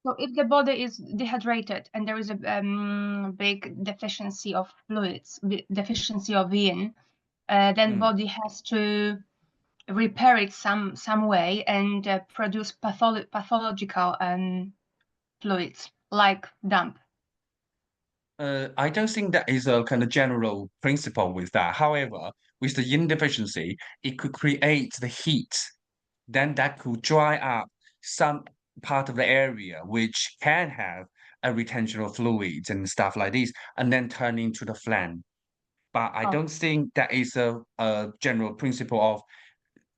So if the body is dehydrated and there is a big deficiency of fluids, deficiency of yin, then body has to repair it some way and produce pathological fluids like dump. I don't think that is a kind of general principle with that. However, with the yin deficiency, it could create the heat. Then that could dry up some part of the area which can have a retention of fluids and stuff like this, and then turn into the phlegm. But I don't think that is a general principle of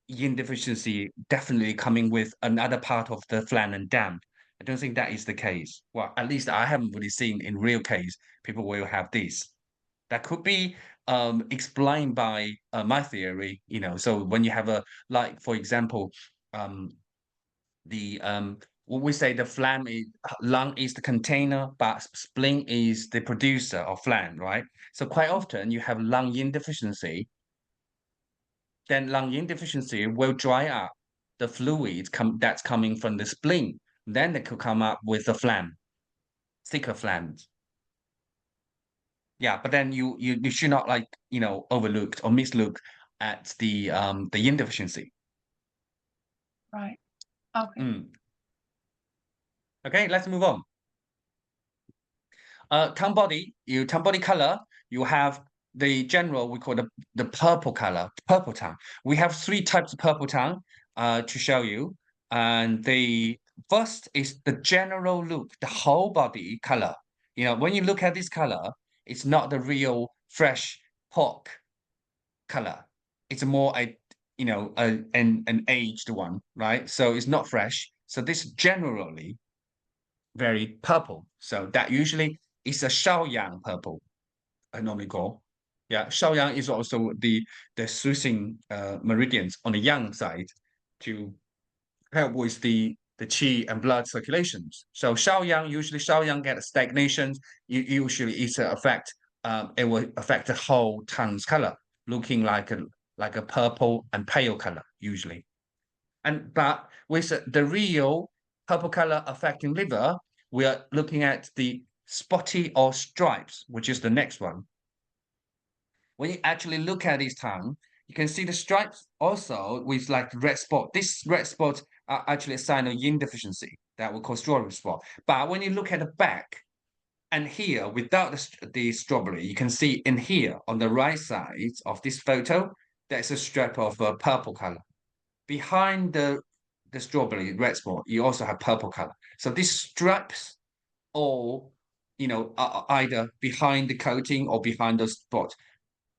yin deficiency definitely coming with another part of the phlegm and damp. I don't think that is the case. Well, at least I haven't really seen in real case people will have this. That could be explained by my theory, So when you have like for example, the we say the phlegm is lung is the container, but spleen is the producer of phlegm, right? So quite often you have lung yin deficiency. Then lung yin deficiency will dry up the fluid that's coming from the spleen. Then they could come up with a phlegm, thicker phlegms. Yeah, but then you should not like overlooked or mislook at the yin deficiency. Right. Okay. Okay, let's move on. Tongue body color, you have the general, we call the purple color, purple tongue. We have 3 types of purple tongue to show you. And the first is the general look, the whole body color. When you look at this color, it's not the real fresh pork color. It's more an aged one, right? So it's not fresh. So this generally very purple. So that usually is a Shaoyang purple, I normally call. Yeah, Shaoyang is also the soothing meridians on the yang side to help with the qi and blood circulations. So usually Shaoyang get stagnation. Usually it will affect the whole tongue's color, looking like a purple and pale color usually. But with the real purple color affecting liver, we are looking at the spotty or stripes, which is the next one. When you actually look at this tongue, you can see the stripes also with like red spot. This red spot are actually a sign of yin deficiency that we call strawberry spot. But when you look at the back and here without the strawberry, you can see in here on the right side of this photo, there's a stripe of purple color. Behind the strawberry red spot, you also have purple color. So these stripes all, are either behind the coating or behind those spots.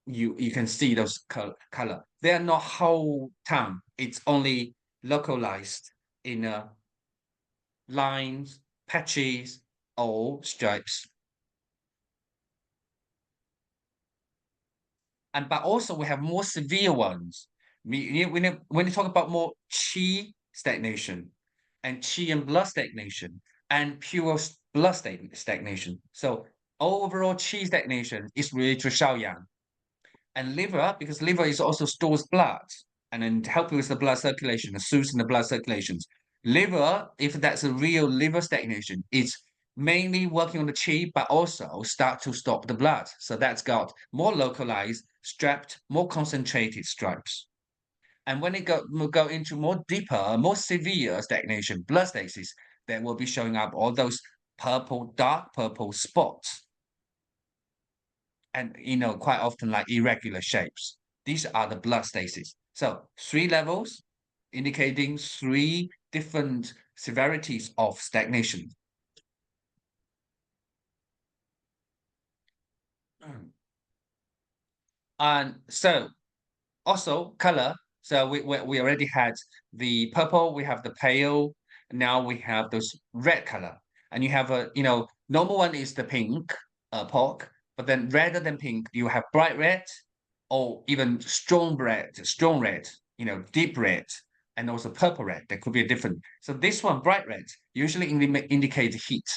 You can see those color. They are not whole tongue. It's only localized in lines, patches, or stripes. But also we have more severe ones. When you talk about more qi stagnation and qi and blood stagnation and pure blood stagnation. So overall qi stagnation is related to Shaoyang. And liver, because liver is also stores blood and then helping with the blood circulation, soothes the blood circulations. Liver, if that's a real liver stagnation, it's mainly working on the qi, but also start to stop the blood. So that's got more localized, strapped, more concentrated stripes. And when it go into more deeper, more severe stagnation, blood stasis, there will be showing up all those purple, dark purple spots. And quite often like irregular shapes. These are the blood stasis. So 3 levels indicating 3 different severities of stagnation. And so also color. So we already had the purple, we have the pale, now we have those red color. And you have normal one is the pink pork, but then rather than pink, you have bright red or even strong red, deep red, and also purple red. There could be a different. So this one, bright red, usually indicates heat,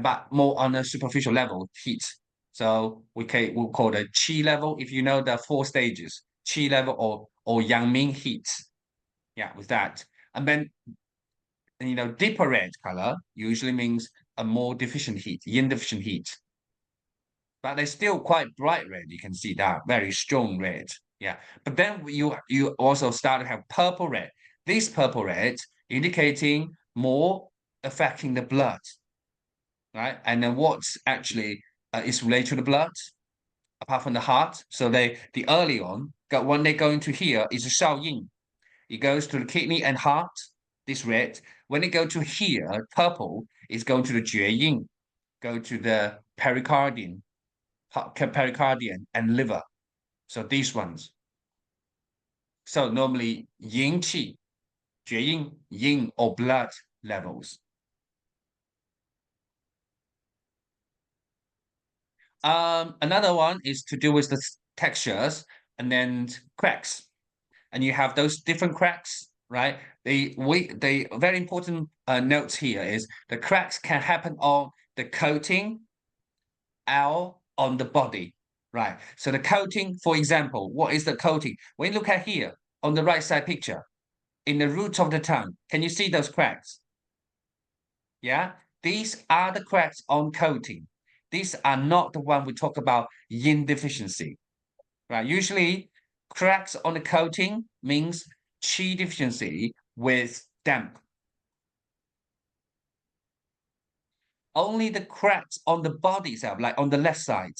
but more on a superficial level, heat. So we'll call the qi level, if you know the 4 stages, qi level or yang ming heat. Yeah, with that. And then, deeper red color usually means a more deficient heat, yin deficient heat. But they're still quite bright red. You can see that, very strong red. Yeah, but then you also start to have purple red. This purple red indicating more affecting the blood, right? And then what's actually is related to the blood, apart from the heart. So the early on, when they go into here is a Shao Yin. It goes to the kidney and heart, this red. When it go to here, purple, is going to the Jue Yin, go to the pericardium and liver. So these ones. So normally yin qi, jue yin or blood levels. Another one is to do with the textures and then cracks. And you have those different cracks, right? the very important note here is the cracks can happen on the coating or on the body, right? So the coating, for example, what is the coating? When you look at here on the right side picture, in the root of the tongue, can you see those cracks? Yeah, these are the cracks on coating. These are not the one we talk about yin deficiency, right? Usually, cracks on the coating means qi deficiency with damp. Only the cracks on the body itself, like on the left side,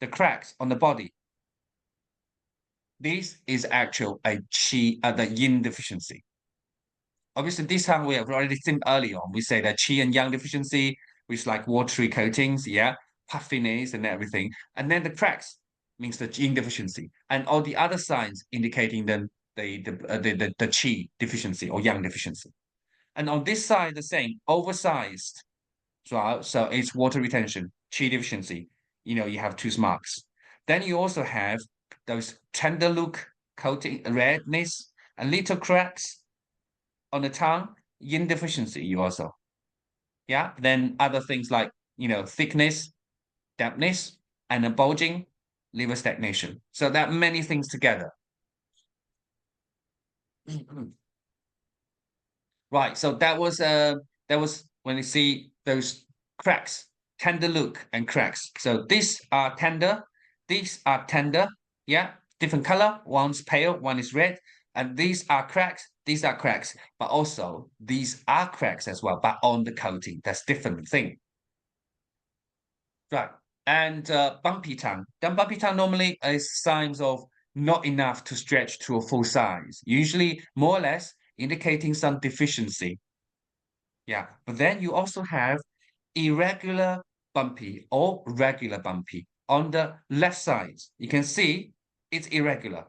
the cracks on the body. This is actual a qi, the yin deficiency. Obviously, this time we have already seen early on. We say that qi and yang deficiency, which is like watery coatings, yeah, puffiness and everything. And then the cracks means the yin deficiency, and all the other signs indicating the qi deficiency or yang deficiency. And on this side, the same, oversized. So it's water retention, qi deficiency. You have 2 marks. Then you also have those tender look, coating, redness, and little cracks on the tongue, yin deficiency. You also, yeah. Then other things like thickness, dampness, and a bulging, liver stagnation. So that many things together. Right. So that was when you see those cracks, tender look and cracks. So these are tender, yeah, different color. One's pale, one is red, and these are cracks. These are cracks, but also these are cracks as well, but on the coating. That's different thing. Right. And bumpy tongue. Then bumpy tongue normally is signs of not enough to stretch to a full size, usually more or less indicating some deficiency. Yeah, but then you also have irregular bumpy or regular bumpy on the left side. You can see it's irregular.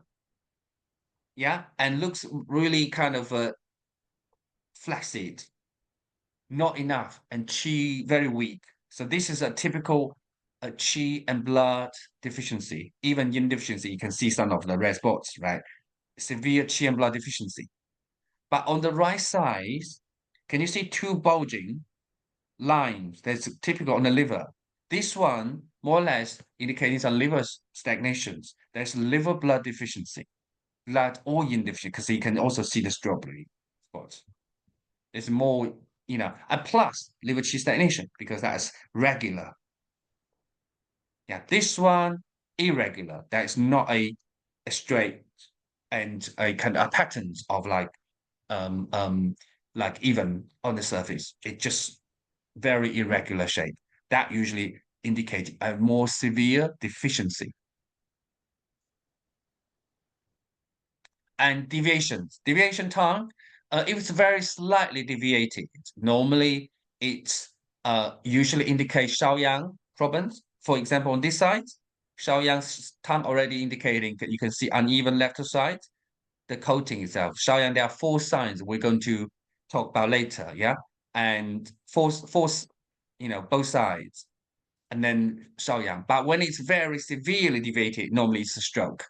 Yeah, and looks really kind of flaccid, not enough, and qi very weak. So this is a typical qi and blood deficiency. Even yin deficiency, you can see some of the red spots, right? Severe qi and blood deficiency. But on the right side, can you see 2 bulging lines that's typical on the liver? This one, more or less, indicating some liver stagnations. There's liver blood deficiency, blood or yin deficiency, because you can also see the strawberry spots. It's more, and plus liver qi stagnation, because that's regular. Yeah, this one, irregular. That is not a straight and a kind of a patterns of like even on the surface. It just very irregular shape. That usually indicates a more severe deficiency. And deviations. Deviation tongue, if it's very slightly deviated, normally it's usually indicates Shaoyang province. For example, on this side, Shaoyang's tongue already indicating that you can see uneven left side. The coating itself. Shaoyang, there are 4 signs we're going to talk about later, yeah? And four, both sides. And then Shaoyang. But when it's very severely deviated, normally it's a stroke.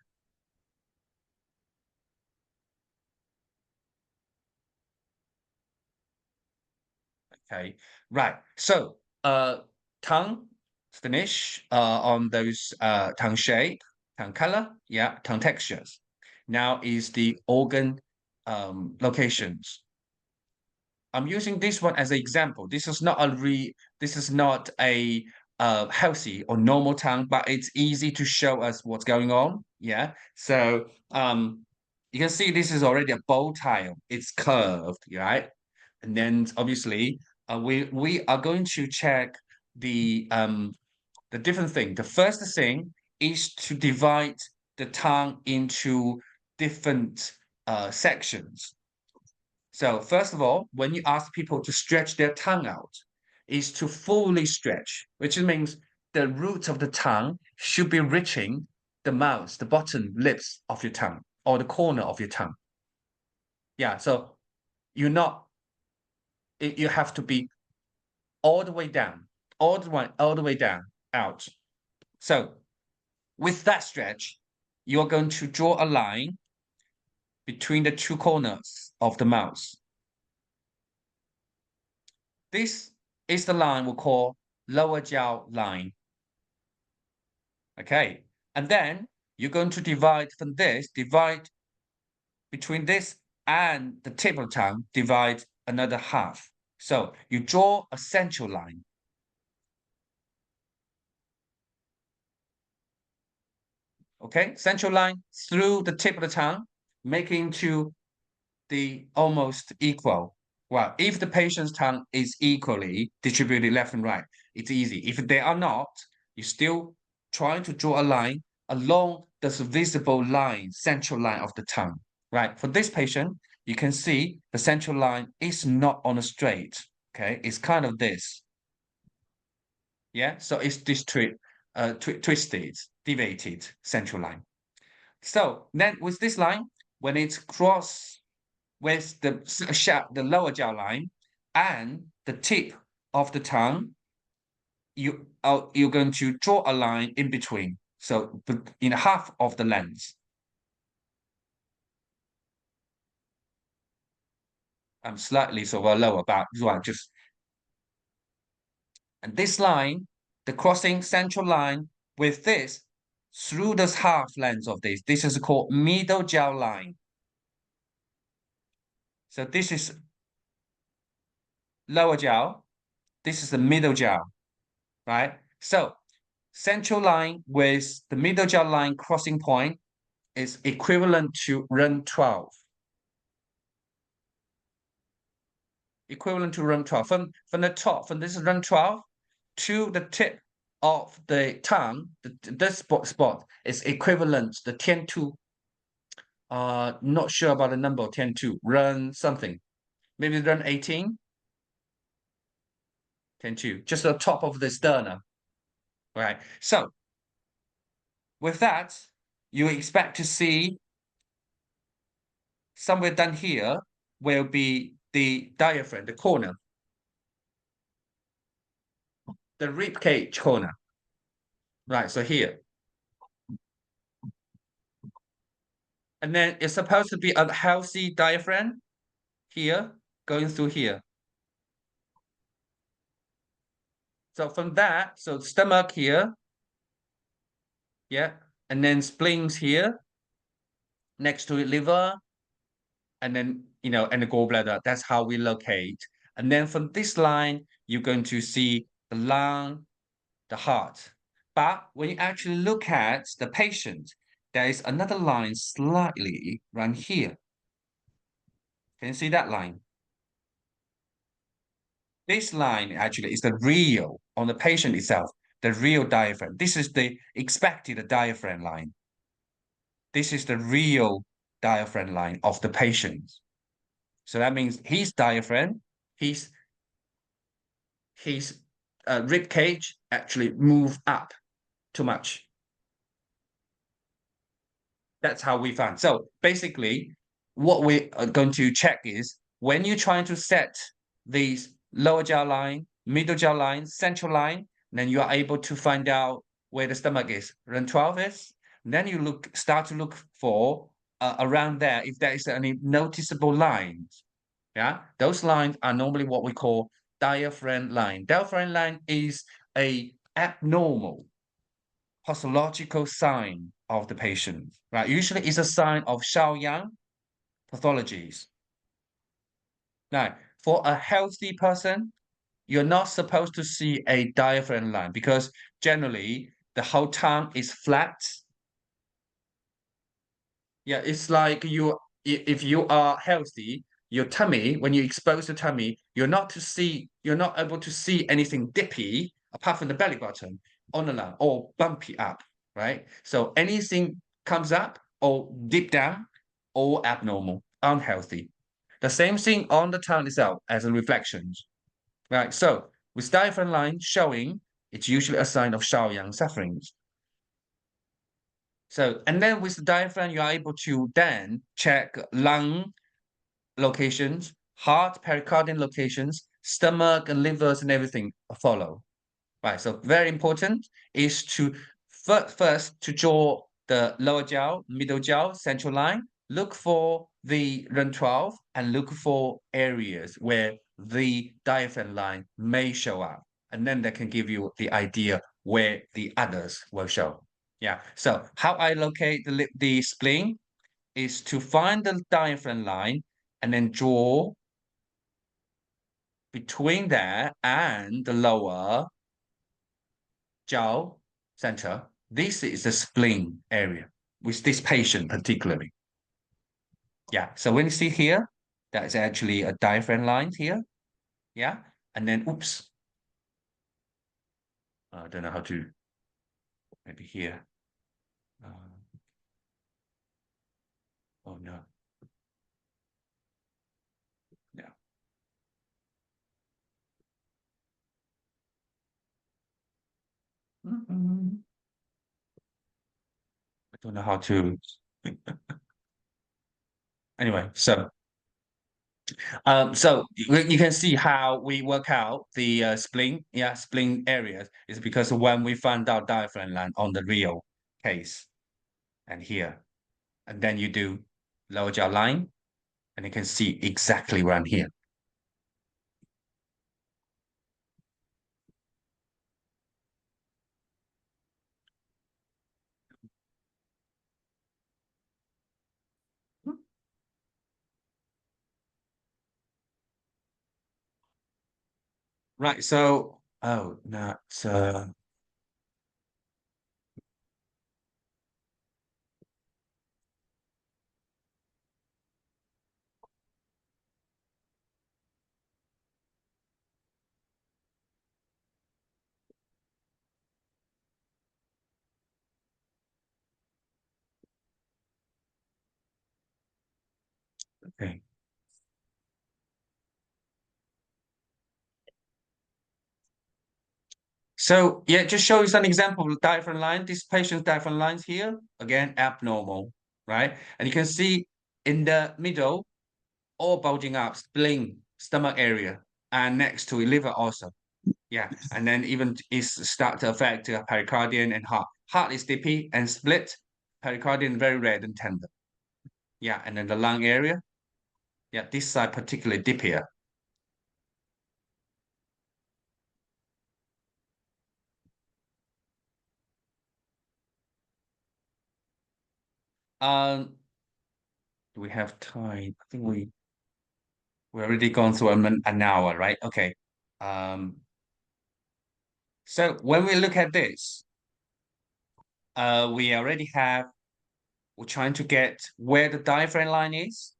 Okay, right. So tongue finish on those tongue shape, tongue color, yeah, tongue textures. Now is the organ locations. I'm using this one as an example. This is not a healthy or normal tongue, but it's easy to show us what's going on. Yeah. So you can see this is already a bow tie. It's curved, right? And then obviously we are going to check the different thing. The first thing is to divide the tongue into different sections. So first of all, when you ask people to stretch their tongue out, is to fully stretch, which means the root of the tongue should be reaching the mouth, the bottom lips of your tongue, or the corner of your tongue. Yeah, so you have to be all the way down, all the way down, out. So with that stretch, you're going to draw a line between the two corners of the mouth. This is the line we call lower jaw line. Okay, and then you're going to divide from this, divide between this and the tip of the tongue, divide another half. So you draw a central line. Okay, central line through the tip of the tongue, making to the almost equal. Well, if the patient's tongue is equally distributed left and right, it's easy. If they are not, you still trying to draw a line along this visible line, central line of the tongue, right? For this patient, you can see the central line is not on a straight, okay? It's kind of this. Yeah, so it's this twisted, deviated central line. So then with this line, when it's crossed with the lower jaw line and the tip of the tongue, you're going to draw a line in between. So in half of the length. I'm slightly sort of lower, but well, just and this line, the crossing central line with this through this half length of this is called middle jaw line. So this is lower jaw, this is the middle jaw, right? So central line with the middle jaw line crossing point is equivalent to run 12. Equivalent to run 12. From the top, from this run 12 to the tip of the tongue, this spot is equivalent to the 10-2. Not sure about the number 10-2. Run something. Maybe run 18. 10-2. Just the top of the sternum. Right. So with that, you expect to see somewhere down here will be the diaphragm, the corner, the rib cage corner. Right, so here. And then it's supposed to be a healthy diaphragm here, going through here. So from that, so stomach here, yeah, and then spleens here, next to liver, and then, and the gallbladder. That's how we locate. And then from this line, you're going to see the lung, the heart. But when you actually look at the patient, there is another line slightly around here. Can you see that line? This line actually is the real, on the patient itself, the real diaphragm. This is the expected diaphragm line. This is the real diaphragm line of the patient. So that means his diaphragm, his rib cage actually move up too much. That's how we found. So basically, what we are going to check is when you're trying to set these lower jaw line, middle jaw line, central line, then you are able to find out where the stomach is. Run 12 is. Then you start to look for around there if there is any noticeable lines. Yeah, those lines are normally what we call diaphragm line. Diaphragm line is a abnormal pathological sign of the patient, right? Usually it's a sign of Shaoyang pathologies. Now, for a healthy person, you're not supposed to see a diaphragm line because generally the whole tongue is flat. Yeah, it's like if you are healthy, your tummy, when you expose the tummy, you're not able to see anything dippy apart from the belly button on the lung or bumpy up, right? So anything comes up or deep down or abnormal, unhealthy. The same thing on the tongue itself as a reflection, right? So with diaphragm line showing, it's usually a sign of Shaoyang sufferings. So, and then with the diaphragm, you are able to then check lung locations, heart, pericardium locations, stomach and livers and everything follow. Right, so very important is to first to draw the lower jaw, middle jaw, central line, look for the run 12 and look for areas where the diaphragm line may show up. And then that can give you the idea where the others will show. Yeah. So how I locate the spleen is to find the diaphragm line and then draw between there and the lower jaw center. This is the spleen area with this patient particularly. Yeah, so when you see here, that's actually a diaphragm line here. Yeah, and then oops. I don't know how to, maybe here. Oh no. Yeah. I don't know how to. Anyway, so you can see how we work out the spleen, yeah, spleen areas is because when we find out diaphragm line on the real case and here, and then you do lower jaw line, and you can see exactly around here. Right, so oh, not okay. So yeah, just show you some example of diaphragm line. This patient's diaphragm lines here, again, abnormal, right? And you can see in the middle, all bulging up, spleen, stomach area, and next to liver also. Yeah, and then even is start to affect pericardium and heart. Heart is dippy and split, pericardium very red and tender. Yeah, and then the lung area. Yeah, this side particularly dippier. Do we have time? I think we already gone through an hour, right? Okay. So when we look at this, we already have, we're trying to get where the diaphragm line is.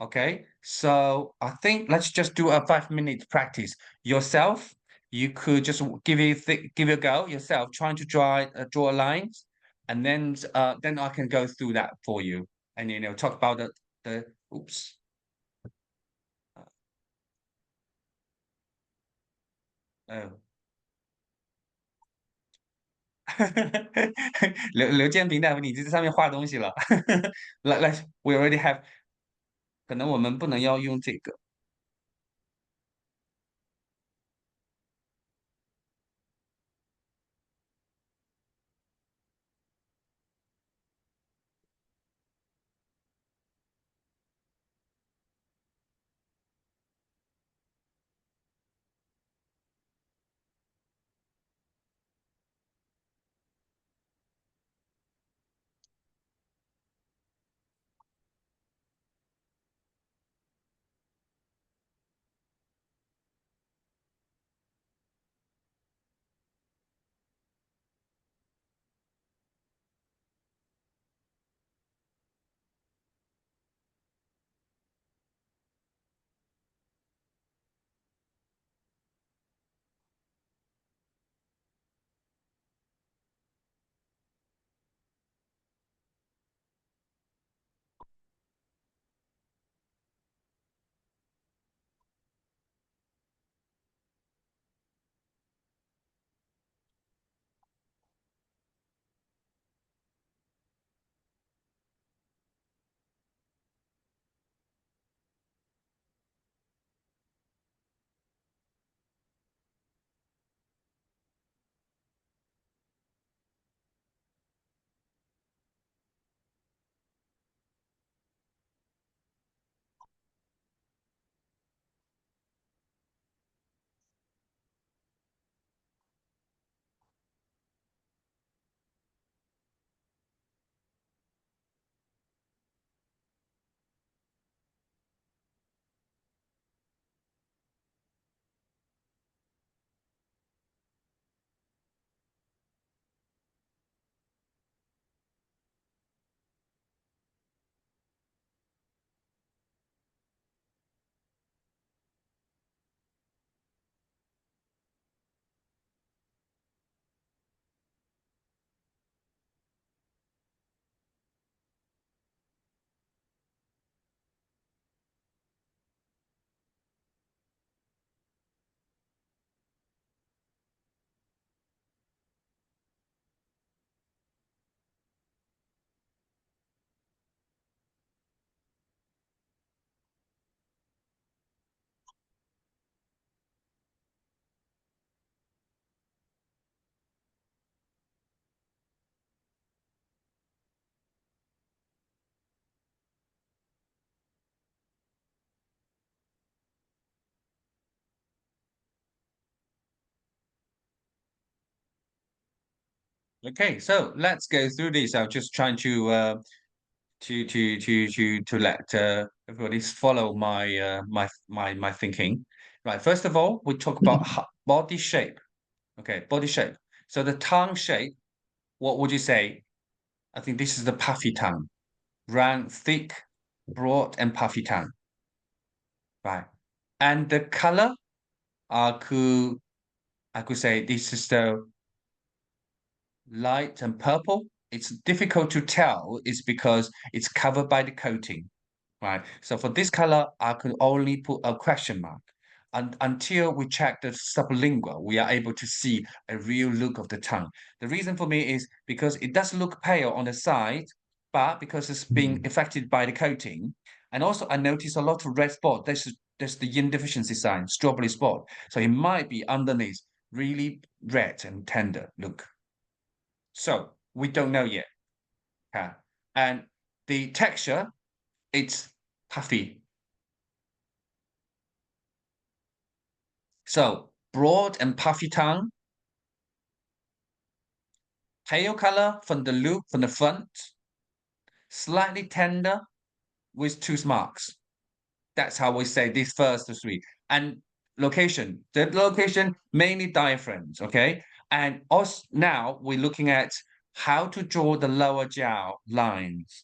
Okay, so I think let's just do a 5 minute practice. Yourself, you could just give it a go yourself, trying to draw lines, and then I can go through that for you, and talk about the oops. Oh. 刘建平大夫，你这上面画东西了。来，we already have，可能我们不能要用这个。Okay, so let's go through this. I'm just trying to let everybody follow my my thinking. Right. First of all, we talk about body shape. Okay, body shape. So the tongue shape. What would you say? I think this is the puffy tongue, round, thick, broad, and puffy tongue. Right. And the color, I could say this is the light and purple. It's difficult to tell. It's because it's covered by the coating, right? So for this color, I can only put a question mark. Until we check the sublingual, we are able to see a real look of the tongue. The reason for me is because it does look pale on the side, but because it's being affected by the coating. And also I notice a lot of red spot. That's the yin deficiency sign, strawberry spot. So it might be underneath really red and tender look. So we don't know yet. And the texture, it's puffy. So broad and puffy tongue, pale color from the loop from the front, slightly tender with tooth marks. That's how we say these first three. And location, the location mainly diaphragms, okay? And also now we're looking at how to draw the lower jaw lines,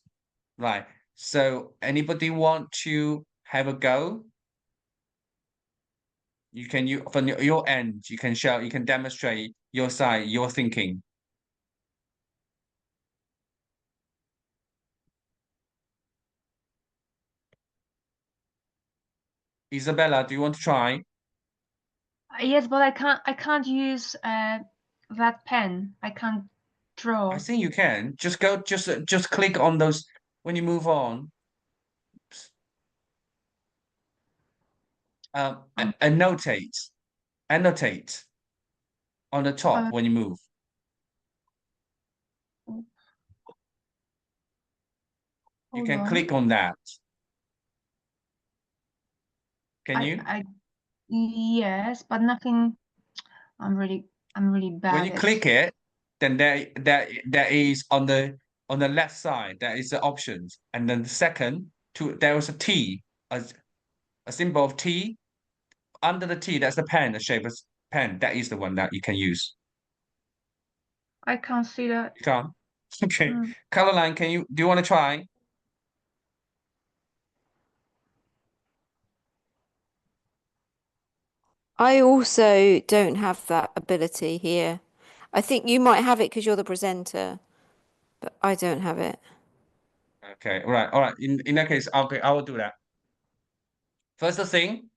right? So anybody want to have a go? You from your end, you can show, you can demonstrate your side, your thinking. Isabella, do you want to try? Yes, but I can't use that pen. I can't draw. I think you can. Just go, just click on those when you move on. Annotate, annotate on the top Uh, when you move. You hold can on. click on that. Can you? Yes, but nothing. I'm really When bad you at. click it, then there is on the left side, there is the options. And then the second, there was a T, a symbol of T. Under the T, that's the pen, the shape of pen. That is the one that you can use. I can't see that. You can't? Okay. Mm. Caroline, do you want to try? I also don't have that ability here. I think you might have it because you're the presenter, but I don't have it. Okay, all right. In that case, okay, I will do that. First thing,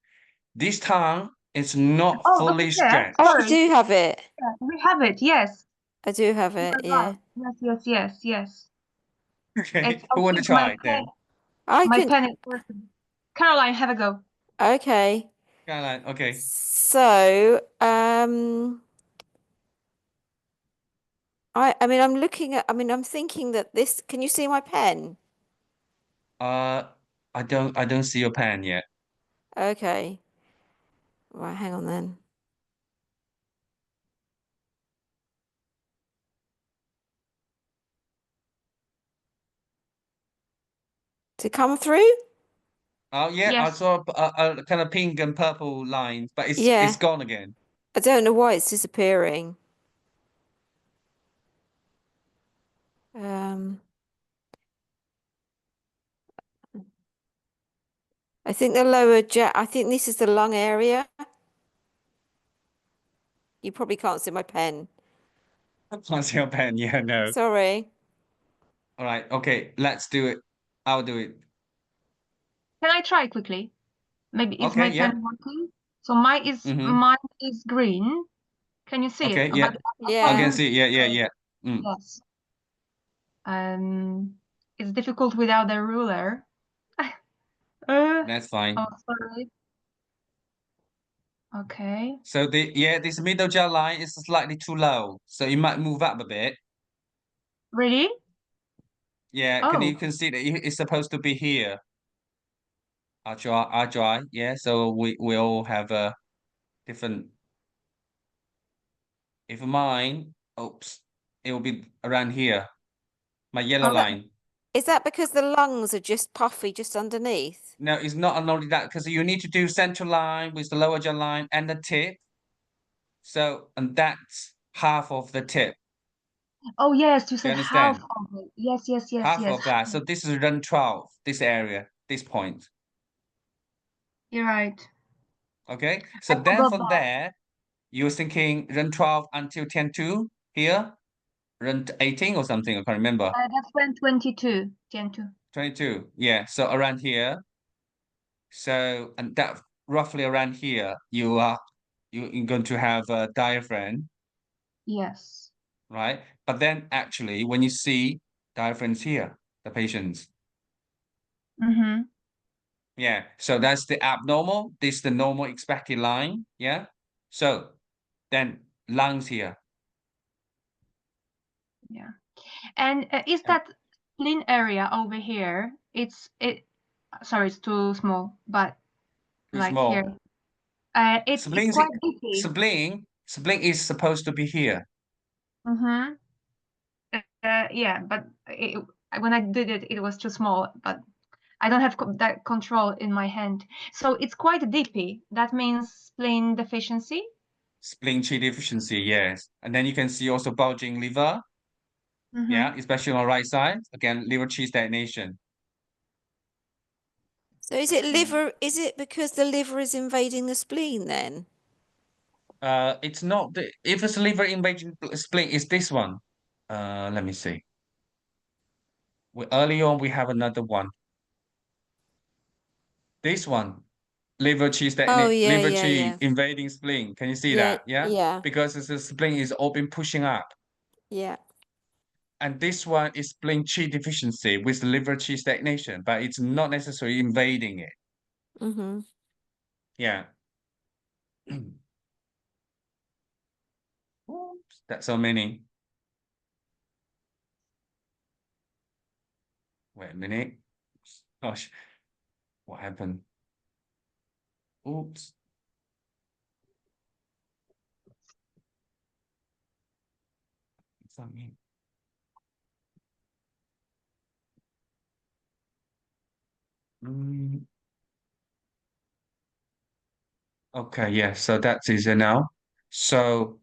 this tongue is not Oh, Dr. fully Chair, stretched. Oh, I sorry. do have it. Yeah, we have it. Yes. I do have You it, are yeah. right. Yes. Okay, It's, I who want to think my try pen, then? I my can, pen is working. Caroline, have a go. okay. Caroline, okay. So, I mean, I'm thinking that this, can you see my pen? Uh, I don't see your pen yet. Okay. Right, hang on then. To come through? Oh yeah, I Yes. saw a kind of pink and purple lines, but it's Yeah. gone again. I don't know why it's disappearing. Um, I think I think this is the lung area. You probably can't see my pen. I can't see your pen. Yeah, no. Sorry. All right, okay, let's do it. I'll do it. Can I try quickly? Maybe is Okay, my yeah. pen working? So mine is green. Can you see it? Okay, yeah. But I Yeah. can see. Yeah. Mm, yes. It's difficult without a ruler. that's fine. Oh, sorry. Okay. So this middle jaw line is slightly too low, so you might move up a bit. Really? Yeah, Oh, you can see that it's supposed to be here. I'll try. Yeah, so we all have a different. If mine, oops. it will be around here. My yellow Oh, that- line. Is that because the lungs are just puffy just underneath? No, it's not only that because you need to do central line with the lower jaw line and the tip. So, and that's half of the tip. Oh yes, you Do you said half understand? of it. Yes, yes, yes, Half yes. of that. So this is run 12, this area, this point. You're right. Okay. So I then forgot from that. there, you're thinking run 12 until 10-2 here, run 18 or something, I can't remember. That's when 22, 10 2. 22. Yeah. So around here. So, and that roughly around here, you're going to have a diaphragm, Yes. right? But then actually, when you see diaphragms here, the patients, Mm-hmm. yeah. So that's the abnormal. This is the normal expected line. Yeah. So then lungs here. Yeah. And is And that spleen area over here? Sorry, it's too small, but too like here. small. It's quite beefy. Spleen is supposed to be here. Mm-hmm. Yeah, but when I did it, it was too small. But I don't have that control in my hand, so it's quite deepy. That means spleen deficiency. Spleen chi deficiency, yes. And then you can see also bulging liver. Mm-hmm. Yeah, especially on the right side. Again, liver chi stagnation. So is it liver? Is it because the liver is invading the spleen then? It's not the if it's liver invading spleen, it's this one. Let me see. Early on we have another one. This one, Oh yeah, liver yeah, chi yeah. invading spleen. Can you see Yeah, that? Yeah, yeah, because the spleen is all been pushing up, yeah. and this one is spleen chi deficiency with liver chi stagnation, but it's not necessarily invading it. Mm-hmm. Yeah. Oops, that's so many. Wait a minute. Gosh, what happened? Oops. Something. Mm, okay, yeah, so that's easy now. So,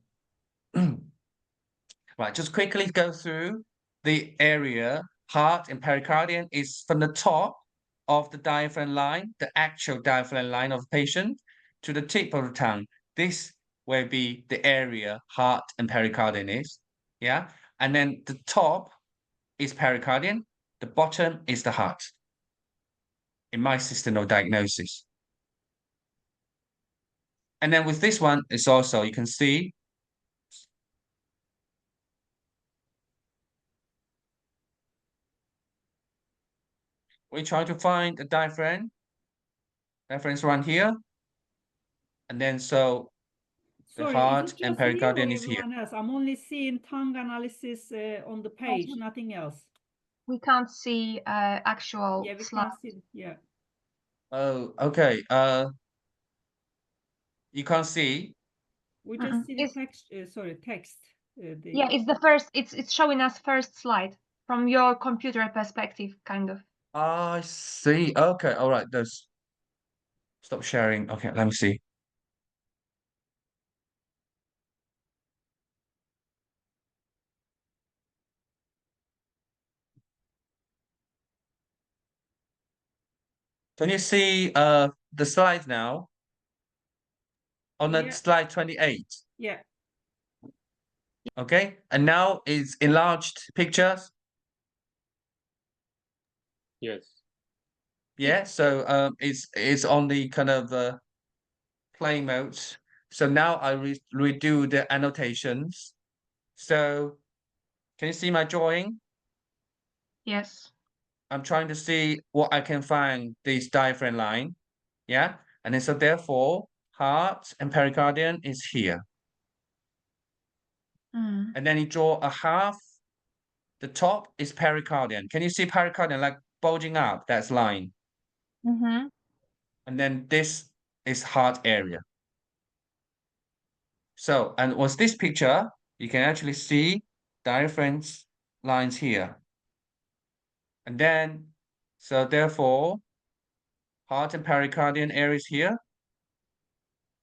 right, just quickly go through the area. Heart and pericardium is from the top of the diaphragm line, the actual diaphragm line of the patient, to the tip of the tongue. This will be the area heart and pericardium is. Yeah. And then the top is pericardium, the bottom is the heart in my system of diagnosis. And then with this one, it's also, you can see we try to find the diaphragm. Diaphragm is around here. And then so the Sorry, is heart it and just me or pericardium is here. everyone else? I'm only seeing tongue analysis on the page, nothing else. We can't see actual Yeah, we slide. can't see. Yeah, Oh, okay. You can't see. we just see the It's text. Sorry, text. yeah, it's the first. It's showing us first slide from your computer perspective, kind of. I see. Okay, all right. There's stop sharing. Okay, let me see. Can you see the slides now? On the Yeah. slide 28. yeah. Okay, and now it's enlarged pictures. Yes. Yeah, so it's on the kind of play mode. So now I redo the annotations. So can you see my drawing? Yes. I'm trying to see what I can find this diaphragm line. Yeah, and then so therefore heart and pericardium is here. Mm. And then you draw a half. The top is pericardium. Can you see pericardium like bulging up? That's line. Mm-hmm. And then this is heart area. So, and with this picture, you can actually see diaphragms lines here. And then, so therefore, heart and pericardium areas here,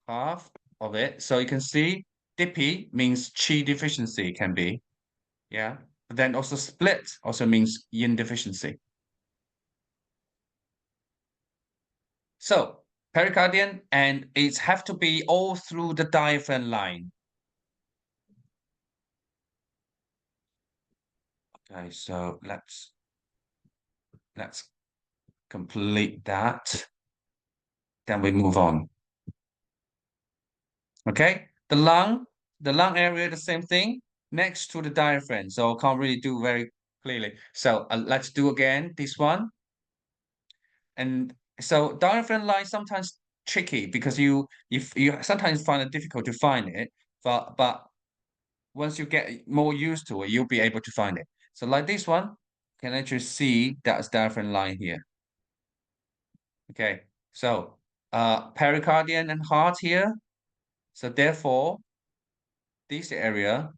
half of it. So you can see dippy means Qi deficiency can be, yeah. But then also split also means yin deficiency. So pericardium, and it have to be all through the diaphragm line. Okay, so let's complete that. Then we move on. Okay, the lung area, the same thing, next to the diaphragm. So I can't really do very clearly. So let's do again this one. And so diaphragm line sometimes tricky because you sometimes find it difficult to find it, but once you get more used to it, you'll be able to find it. So like this one, you can actually see that's diaphragm line here. Okay, so pericardium and heart here. So therefore, this area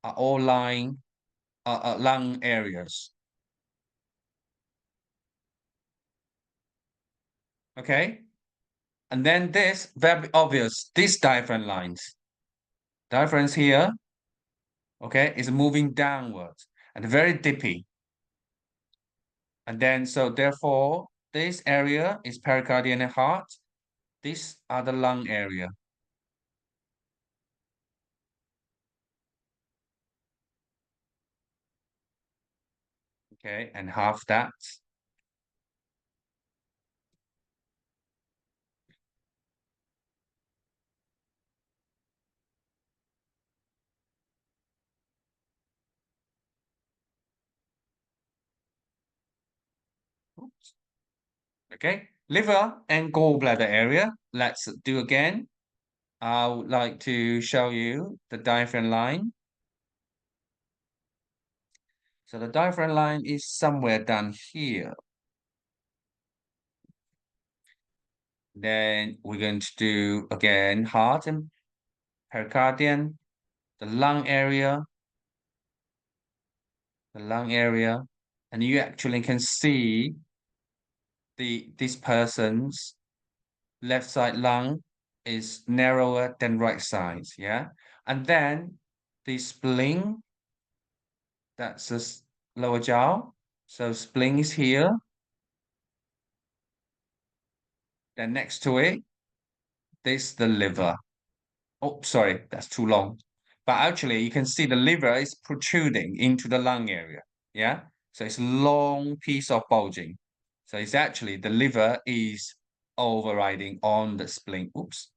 are all lung areas. Okay, and then this very obvious, these diaphragm lines. Diaphragms here, okay, is moving downwards and very dippy. And then so therefore, this area is pericardium and heart. These are the lung area. Okay, and half that. Oops. Okay, liver and gallbladder area. Let's do again. I would like to show you the diaphragm line. So the diaphragm line is somewhere down here. Then we're going to do again heart and pericardium, the lung area, and you actually can see this person's left side lung is narrower than right side, yeah. And then the spleen, that's the lower jaw. So spleen is here. Then next to it, this the liver. Oh, sorry, that's too long. But actually, you can see the liver is protruding into the lung area. Yeah, so it's a long piece of bulging. So it's actually the liver is overriding on the spleen. Oops.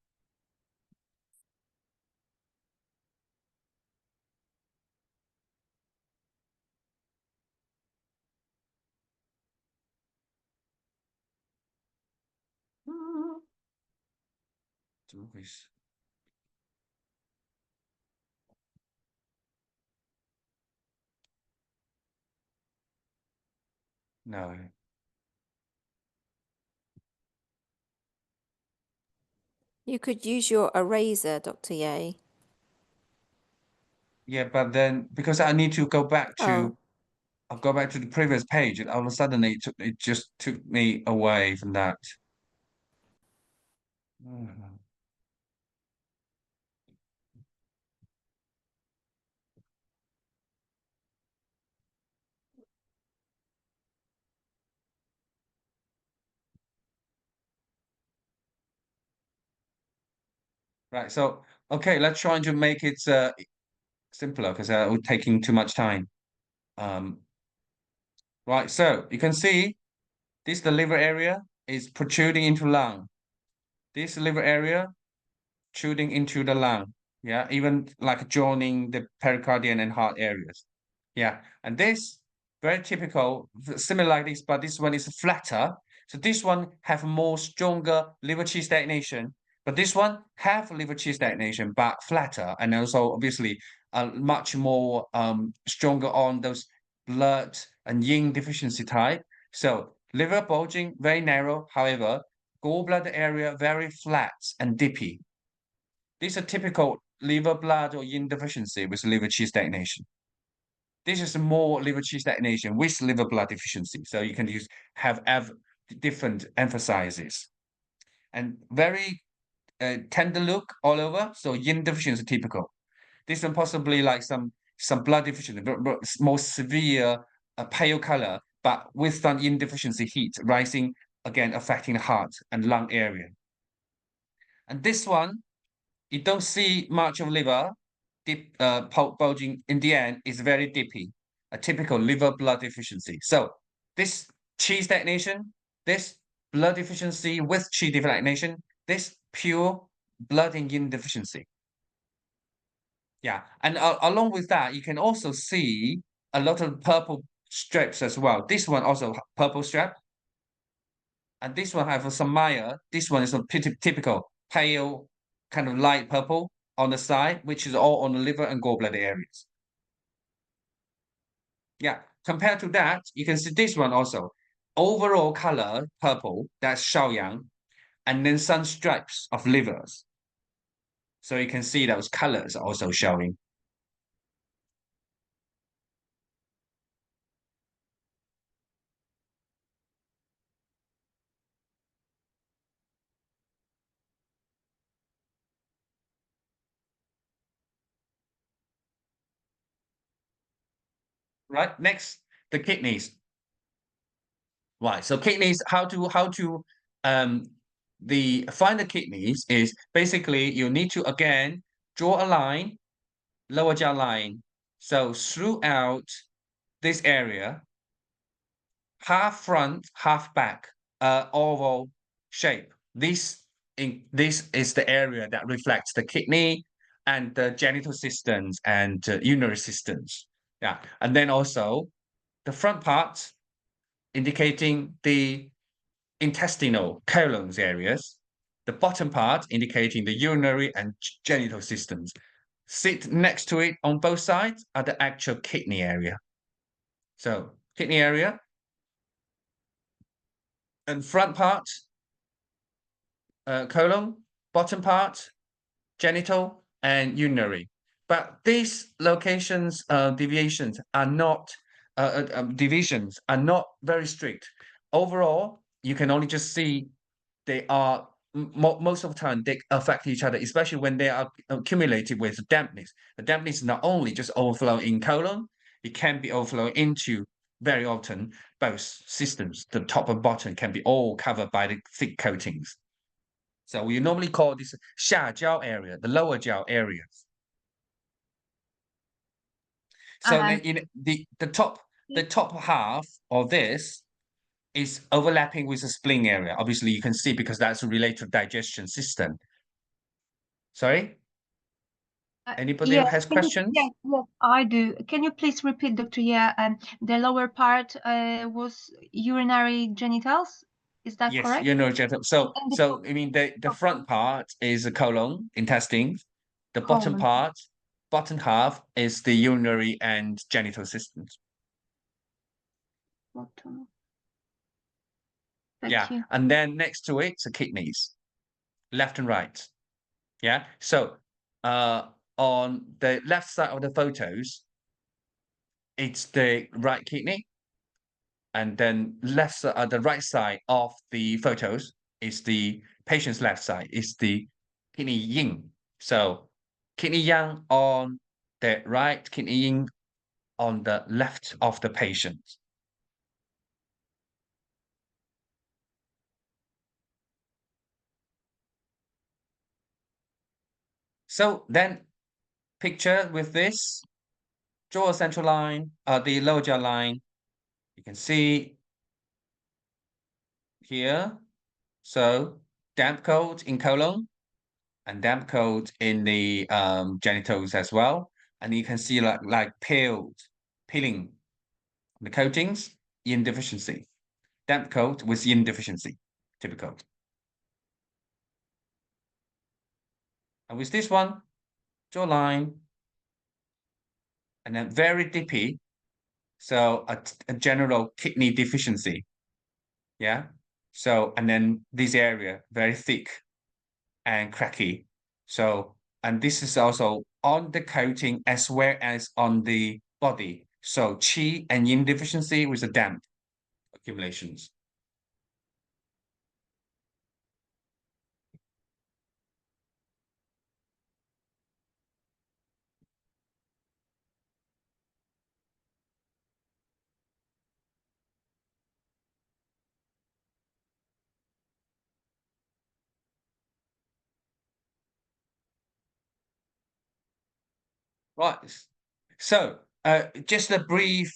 No. You could use your eraser, Dr. Ye. Yeah, but then because I need to go back to I'll go back to the previous page, and all of a sudden it just took me away from that. Right, so okay, let's try to make it simpler because we're taking too much time. Right, so you can see this the liver area is protruding into lung. This liver area protruding into the lung. Yeah, even like joining the pericardium and heart areas. Yeah, and this very typical, similar like this, but this one is flatter. So this one have more stronger liver qi stagnation, but this one have liver qi stagnation but flatter, and also obviously much more stronger on those blood and yin deficiency type. So liver bulging very narrow, however, gallbladder area very flat and dippy. These are typical liver blood or yin deficiency with liver qi stagnation. This is more liver qi stagnation with liver blood deficiency. So you can have different emphasizes. And very tender look all over. So yin deficiency typical. This one possibly like some blood deficiency, but more severe pale color, but with some yin deficiency heat rising again, affecting the heart and lung area. And this one, you don't see much of liver deep bulging. In the end, is very dippy, a typical liver blood deficiency. So this qi stagnation, this blood deficiency with qi stagnation, this pure blood and yin deficiency. Yeah, and along with that, you can also see a lot of purple strips as well. This one also purple strip, and this one have some Maya. This one is a typical pale, kind of light purple on the side, which is all on the liver and gallbladder areas. Yeah, compared to that, you can see this one also. Overall color purple, that's Shaoyang, and then some stripes of livers. So you can see those colors also showing. Right, next, the kidneys. Right, so kidneys, how to find the kidneys is basically you need to again draw a line, lower jaw line. So throughout this area, half front, half back, oval shape. This is the area that reflects the kidney and the genital systems and urinary systems. Yeah, and then also the front part indicating the intestinal colons areas, the bottom part indicating the urinary and genital systems. Sit next to it on both sides are the actual kidney area. So kidney area and front part, colon, bottom part, genital and urinary. But these locations, divisions are not very strict. Overall, you can only just see they are most of the time they affect each other, especially when they are accumulated with dampness. The dampness not only just overflow in colon, it can be overflow into very often both systems. The top and bottom can be all covered by the thick coatings. So we normally call this 下焦 area, the lower jaw area. So in the top half of this is overlapping with the spleen area. Obviously, you can see because that's related to digestion system. Sorry? Anybody yes, has questions? Yes, I do. Can you please repeat, Dr. Yeah, the lower part was urinary genitals? Is that Yes, correct? urinary genital. So I mean the Okay. front part is the colon, intestines. The bottom Colon. part, bottom half is the urinary and genital systems. Bottom. Yeah, Thank you. and then next to it, the kidneys, left and right. Yeah, so on the left side of the photos, it's the right kidney, and then the right side of the photos is the patient's left side, is the kidney yin. So kidney yang on the right, kidney yin on the left of the patient. So then picture with this, draw a central line, the lower jaw line. You can see here. So damp coat in colon and damp coat in the genitals as well. And you can see like peeling the coatings, yin deficiency. Damp coat with yin deficiency, typical. And with this one, draw line, and then very dippy. So a general kidney deficiency. Yeah. So, and then this area very thick and cracky. So And this is also on the coating as well as on the body. So qi and yin deficiency with the damp accumulations. Right. So just a brief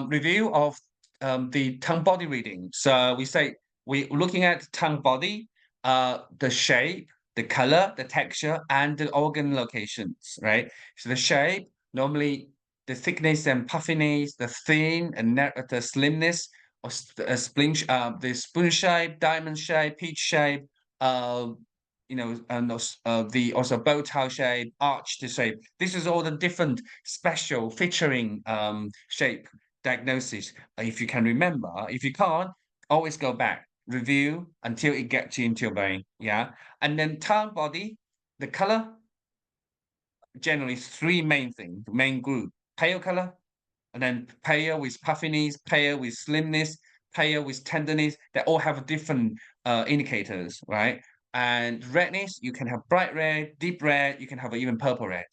review of the tongue body reading. So we say we're looking at tongue body, the shape, the color, the texture, and the organ locations, right? So the shape, normally the thickness and puffiness, the thin and the slimness, or the spoon shape, diamond shape, peach shape, uh, and the also bow tie shape, arched shape. This is all the different special featuring shape diagnosis. If you can remember, if you can't, always go back, review until it gets into your brain. Yeah, and then tongue body, the color. Generally, three main things, main group: pale color, and then pale with puffiness, pale with slimness, pale with tenderness. They all have different indicators, right? And redness, you can have bright red, deep red, you can have even purple red.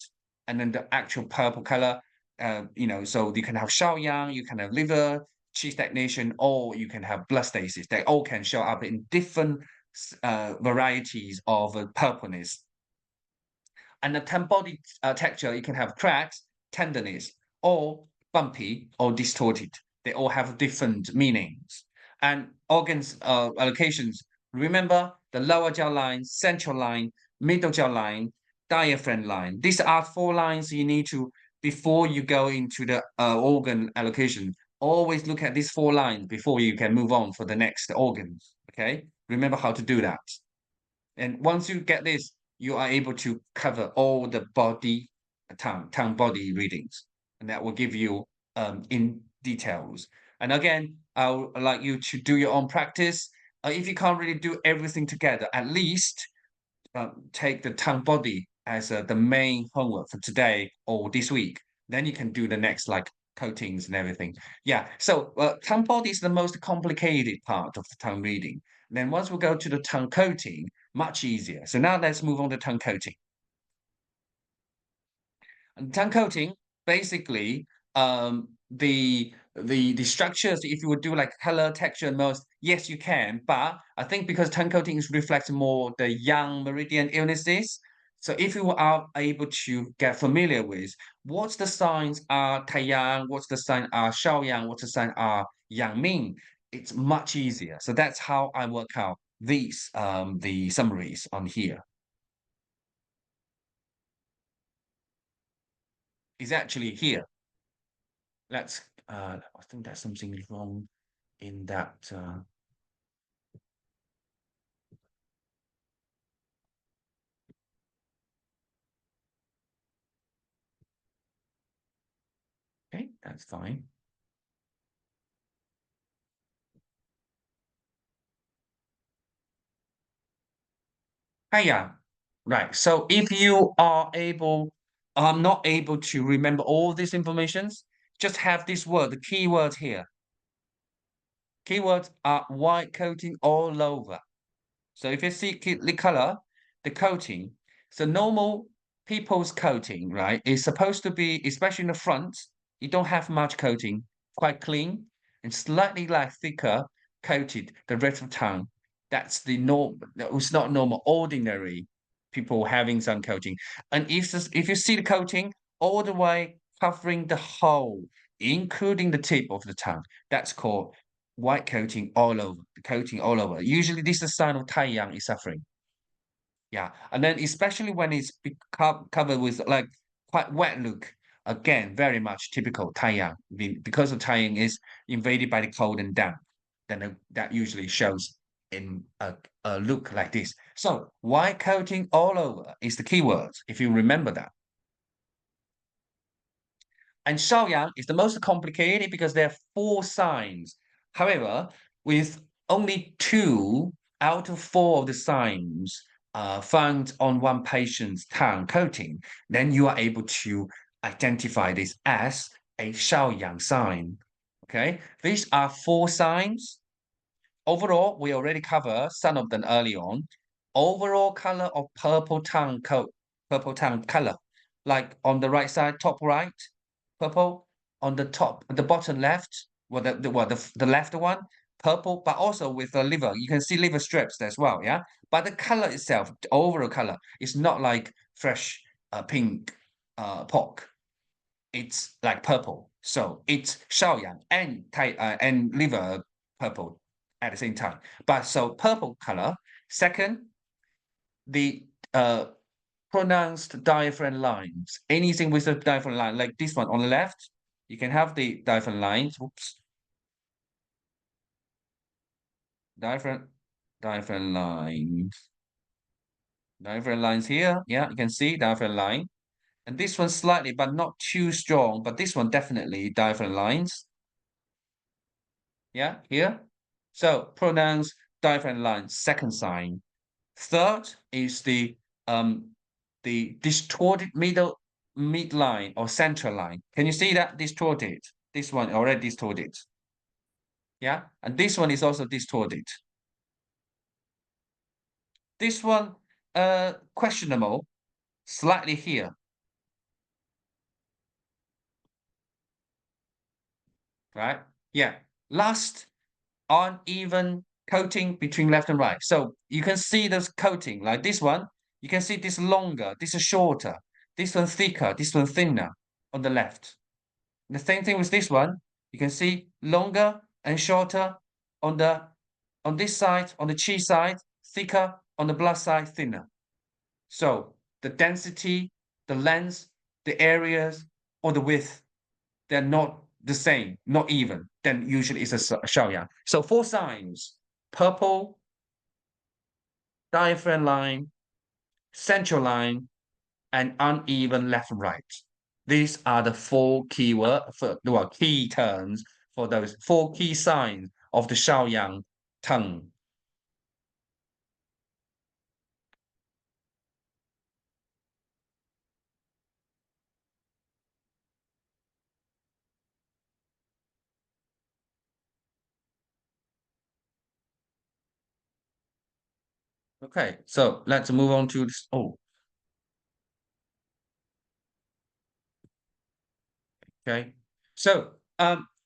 And then the actual purple color, so you can have Shaoyang, you can have liver, qi stagnation, or you can have blood stasis. They all can show up in different varieties of purpleness. And the tongue body texture, you can have cracks, tenderness, or bumpy or distorted. They all have different meanings. And organs allocations, remember the lower jaw line, central line, middle jaw line, diaphragm line. These are 4 lines you need to, before you go into the organ allocation, always look at these 4 lines before you can move on for the next organs. Okay, remember how to do that. And once you get this, you are able to cover all the body, tongue body readings, and that will give you in details. And again, I would like you to do your own practice. If you can't really do everything together, at least take the tongue body as the main homework for today or this week. Then you can do the next like coatings and everything. Yeah, so tongue body is the most complicated part of the tongue reading. Then once we go to the tongue coating, much easier. So now let's move on to tongue coating. And tongue coating, basically, the structures, if you would do like color, texture, and most, yes, you can. But I think because tongue coating reflects more the yang meridian illnesses. So if you are able to get familiar with what's the signs are Taiyang, what's the sign are Shaoyang, what's the sign are Yang Ming, it's much easier. So that's how I work out these the summaries on here. Is actually here. Let's I think there's something wrong in that okay, that's fine. Yeah, right. So if you are not able to remember all these informations, just have this word, the keyword here. Keywords are white coating all over. So if you see the color, the coating, so normal people's coating, right, is supposed to be, especially in the front, you don't have much coating, quite clean and slightly like thicker coated the rest of tongue. That's the norm. It's not normal, ordinary people having some coating. And if you see the coating all the way covering the whole, including the tip of the tongue, that's called white coating all over, the coating all over. Usually this is a sign of Taiyang is suffering. Yeah, and then especially when it's covered with like quite wet look, again, very much typical Taiyang. Because of Taiyang is invaded by the cold and damp, then that usually shows in a look like this. So white coating all over is the keyword, if you remember that. And Shaoyang is the most complicated because there are 4 signs. However, with only 2 out of 4 of the signs found on one patient's tongue coating, then you are able to identify this as a Shaoyang sign. Okay, these are 4 signs. Overall, we already covered some of them early on. Overall color of purple tongue color, like on the right side, top right, purple. On the top, the bottom left, the left one, purple, but also with the liver. You can see liver strips as well, yeah. But the color itself, the overall color, is not like fresh pink pork. It's like purple. So it's Shaoyang and liver purple at the same time. But so purple color. Second, the pronounced diaphragm lines. Anything with a diaphragm line, like this one on the left, you can have the diaphragm lines. Whoops. Diaphragm lines. Diaphragm lines here. Yeah, you can see diaphragm line. And this one slightly, but not too strong. But this one definitely diaphragm lines. Yeah, here. So pronouns, diaphragm line, second sign. Third is the distorted midline or central line. Can you see that distorted? This one already distorted. Yeah, and this one is also distorted. This one questionable, slightly here. Right? Yeah. Last, uneven coating between left and right. So you can see this coating like this one. You can see this longer, this is shorter, this one thicker, this one thinner on the left. The same thing with this one. You can see longer and shorter on this side, on the cheese side, thicker on the blood side, thinner. So the density, the length, the areas, or the width, they're not the same, not even, then usually it's a Shaoyang. So 4 signs: purple, diaphragm line, central line, and uneven left and right. These are the 4 key terms for those 4 key signs of the Shaoyang tongue. Okay, so let's move on to this. Oh, okay. So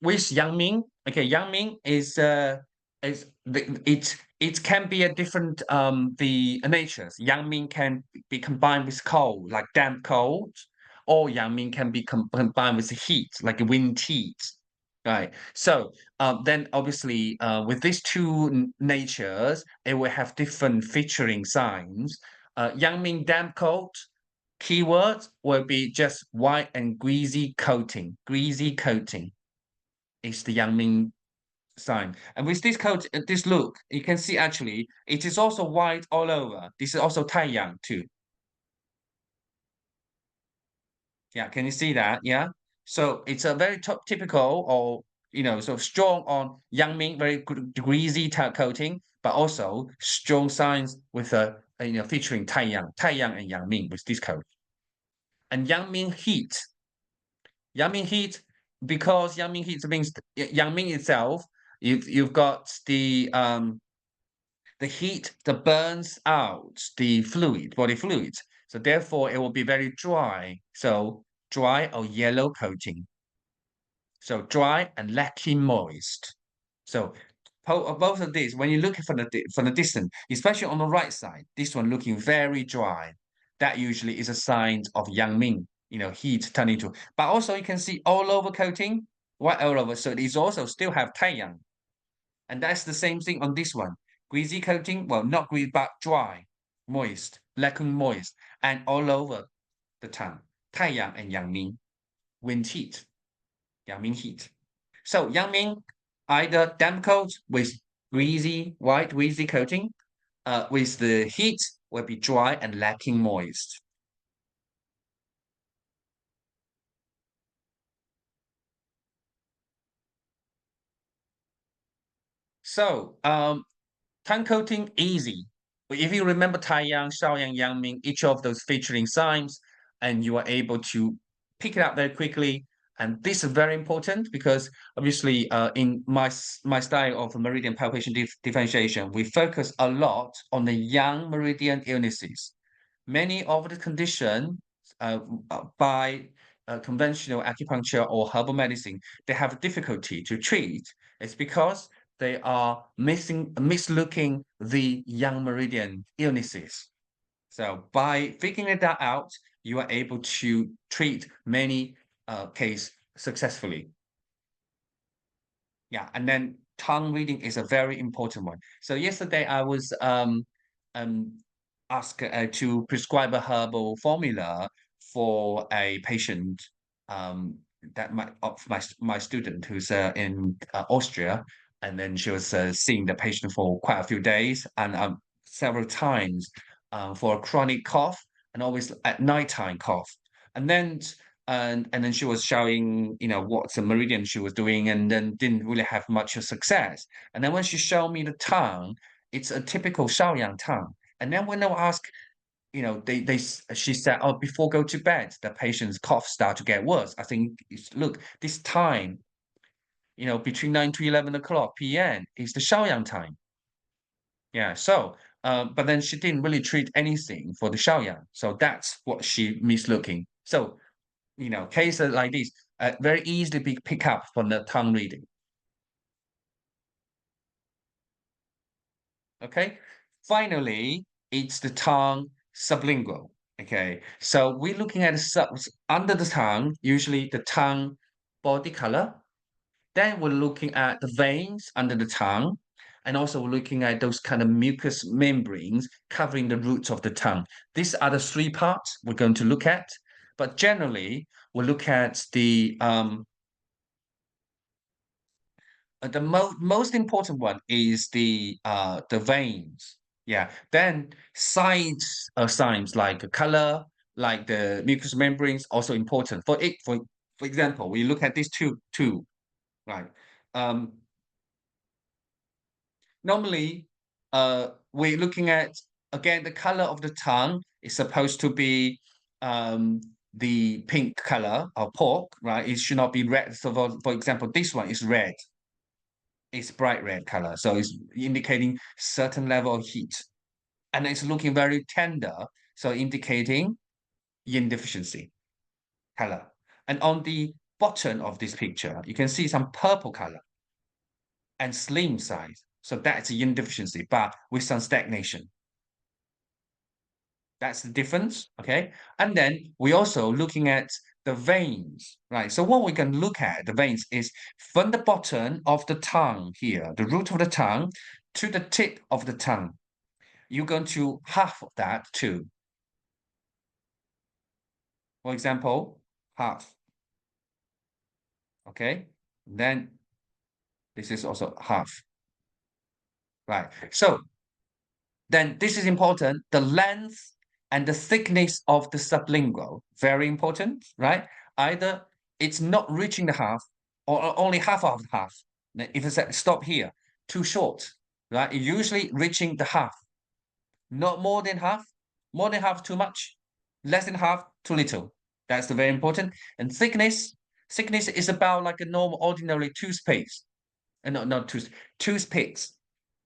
with Yangming, okay, Yangming is it can be a different the natures. Yangming can be combined with cold, like damp cold, or Yangming can be combined with heat, like wind heat. Right. So then obviously with these two natures, it will have different featuring signs. Yangming damp cold keywords will be just white and greasy coating. Greasy coating is the Yangming sign. And with this coat, this look, you can see actually it is also white all over. This is also Taiyang too. Yeah, can you see that? Yeah. So it's a very typical or so strong on Yangming, very greasy coating, but also strong signs with a featuring Taiyang and Yangming with this coat. And Yangming heat. Yangming heat, because Yangming heat means Yangming itself, you've got the heat that burns out the body fluids. So therefore, it will be very dry. So dry or yellow coating. So dry and lacking moist. So both of these, when you look from the distance, especially on the right side, this one looking very dry. That usually is a sign of Yangming, heat turning to. But also you can see all over coating, white all over. So it's also still have Taiyang. And that's the same thing on this one. Greasy coating, well, not greasy, but dry, moist, lacking moist, and all over the tongue. Taiyang and Yangming, wind heat, Yangming heat. So Yangming, either damp coat with white greasy coating, with the heat will be dry and lacking moist. So tongue coating easy. if you remember Taiyang, Shaoyang, Yangming, each of those featuring signs, and you are able to pick it up very quickly. And this is very important because obviously in my style of meridian palpation differentiation, we focus a lot on the yang meridian illnesses. Many of the conditions by conventional acupuncture or herbal medicine, they have difficulty to treat. It's because they are mislooking the yang meridian illnesses. So by figuring that out, you are able to treat many case successfully. Yeah, and then tongue reading is a very important one. So yesterday I was asked to prescribe a herbal formula for a patient that my student who's in Austria, and then she was seeing the patient for quite a few days and several times for a chronic cough and always at nighttime cough, and then and then she was showing, you know, what's a meridian she was doing, and then didn't really have much of success. And then when she showed me the tongue, it's a typical Shaoyang tongue. And then when I ask, you know, she said, oh, before go to bed, the patient's cough start to get worse. I think, look, this time, you know, between 9 to 11 o'clock p.m. is the Shaoyang time. Yeah, so, but then she didn't really treat anything for the Shaoyang. So that's what she mislooking. So, you know, cases like this very easily be picked up from the tongue reading. Okay, finally, it's the tongue sublingual. Okay, so we're looking at under the tongue, usually the tongue body color. Then we're looking at the veins under the tongue, and also we're looking at those kind of mucous membranes covering the roots of the tongue. These are the three parts we're going to look at, but generally we'll look at the most important one is the veins. Yeah. Then signs like color, like the mucous membranes, also important. For example, we look at these two, right? Normally, we're looking at again the color of the tongue is supposed to be the pink color of pork, right? It should not be red. So for example, this one is red. It's bright red color, so it's indicating certain level of heat, and it's looking very tender, so indicating yin deficiency color. And on the bottom of this picture, you can see some purple color and slim size, so that's yin deficiency, but with some stagnation. That's the difference, okay? And then we're also looking at the veins, right? So what we can look at the veins is from the bottom of the tongue here, the root of the tongue, to the tip of the tongue. You're going to half of that too. For example, half. Okay, then this is also half. Right. So then this is important. The length and the thickness of the sublingual, very important, right? Either it's not reaching the half or only half of the half. If it's stop here, too short, right? Usually reaching the half, not more than half, more than half too much, less than half too little. That's the very important. And thickness is about like a normal ordinary toothpaste, and not toothpicks,